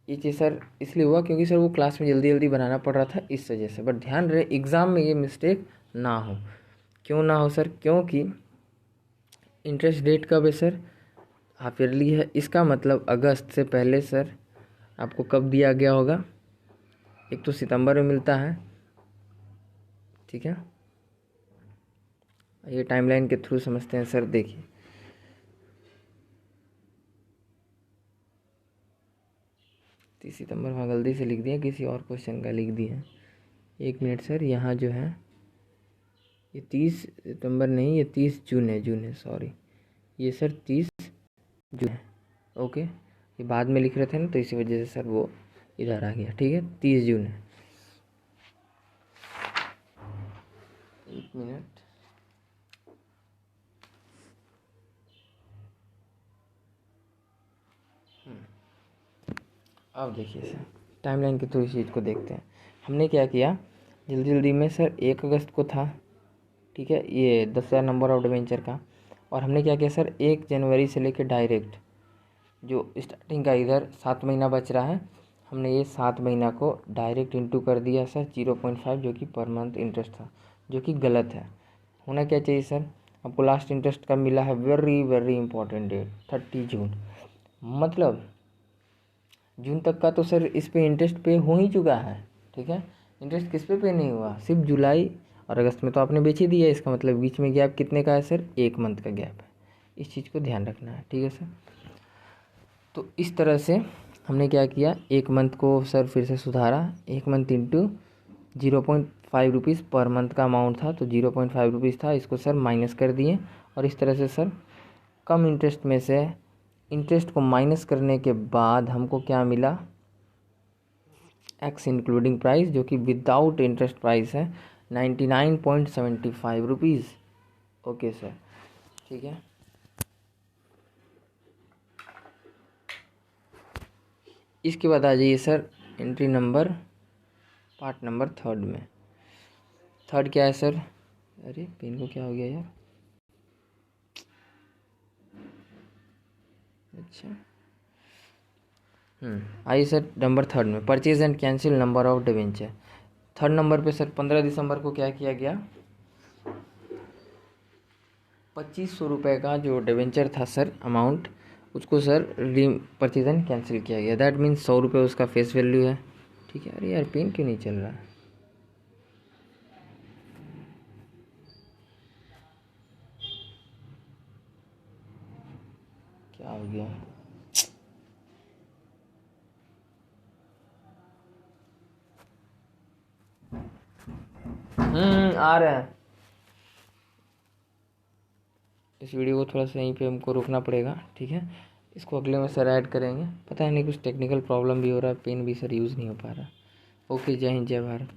ये चीज़ सर इसलिए हुआ क्योंकि सर वो क्लास में जल्दी जल्दी बनाना पड़ रहा था इस वजह से, बट ध्यान रहे एग्ज़ाम में ये मिस्टेक ना हो। क्यों ना हो सर, क्योंकि इंटरेस्ट डेट कब है सर, हाफ ईयरली है, इसका मतलब अगस्त से पहले सर आपको कब दिया गया होगा, एक तो सितंबर में मिलता है, ठीक है। ये टाइमलाइन के थ्रू समझते हैं सर। देखिए 30 सितंबर वहाँ गलती से लिख दिया, किसी और क्वेश्चन का लिख दिया, 1 मिनट सर। यहाँ जो है ये 30 सितंबर नहीं, ये 30 जून है, सॉरी, ये सर 30 जून है, ओके। ये बाद में लिख रहे थे ना, तो इसी वजह से सर वो इधर आ गया, ठीक है, 30 जून है। 1 मिनट, अब देखिए सर टाइमलाइन के थ्रू इस चीज़ को देखते हैं। हमने क्या किया, जल्दी जल्दी में सर 1 अगस्त को था, ठीक है, ये 10,000 नंबर ऑफ डिवेंचर का। और हमने क्या किया सर, 1 जनवरी से लेकर डायरेक्ट जो स्टार्टिंग का इधर 7 महीना बच रहा है, हमने ये 7 महीना को डायरेक्ट इंटू कर दिया सर 0.5, जो कि पर मंथ इंटरेस्ट था, जो कि गलत है। होना क्या चाहिए सर, आपको लास्ट इंटरेस्ट कब मिला है, वेरी वेरी इंपॉर्टेंट डेट 30 जून, मतलब जून तक का तो सर इस पे इंटरेस्ट पे हो ही चुका है, ठीक है। इंटरेस्ट किस पे नहीं हुआ, सिर्फ जुलाई और अगस्त में तो आपने बेच ही दिया, इसका मतलब बीच में गैप कितने का है सर, 1 मंथ का गैप है, इस चीज़ को ध्यान रखना है, ठीक है सर। तो इस तरह से हमने क्या किया, 1 मंथ को सर फिर से सुधारा, 1 month into 0.5 rupees per month का अमाउंट था, तो 0.5 रुपीज़ था, इसको सर माइनस कर दिए, और इस तरह से सर कम इंटरेस्ट में से इंटरेस्ट को माइनस करने के बाद हमको क्या मिला, एक्स इंक्लूडिंग प्राइस, जो कि विदाउट इंटरेस्ट प्राइस है 99.75 रुपीज़। ओके सर, ठीक है। इसके बाद आ जाइए sir entry number part number 3 में। 3 क्या है सर, अरे पेन को क्या हो गया यार, अच्छा आइए सर नंबर 3 में, purchase and cancel number of debenture. 3 number पे सर 15 दिसंबर को क्या किया गया, 2500 रुपये का जो डिवेंचर था सर अमाउंट, उसको सर परचेज एंड कैंसिल किया गया, दैट मीन्स 100 रुपये उसका फेस वैल्यू है, ठीक है। अरे यार पेन क्यों नहीं चल रहा, क्या हो गया, आ रहे हैं। इस वीडियो को थोड़ा सा यहीं पे हमको रोकना पड़ेगा, ठीक है। इसको अगले में सर ऐड करेंगे, पता नहीं कुछ टेक्निकल प्रॉब्लम भी हो रहा है, पेन भी सर यूज़ नहीं हो पा रहा। ओके, जय हिंद जय भारत।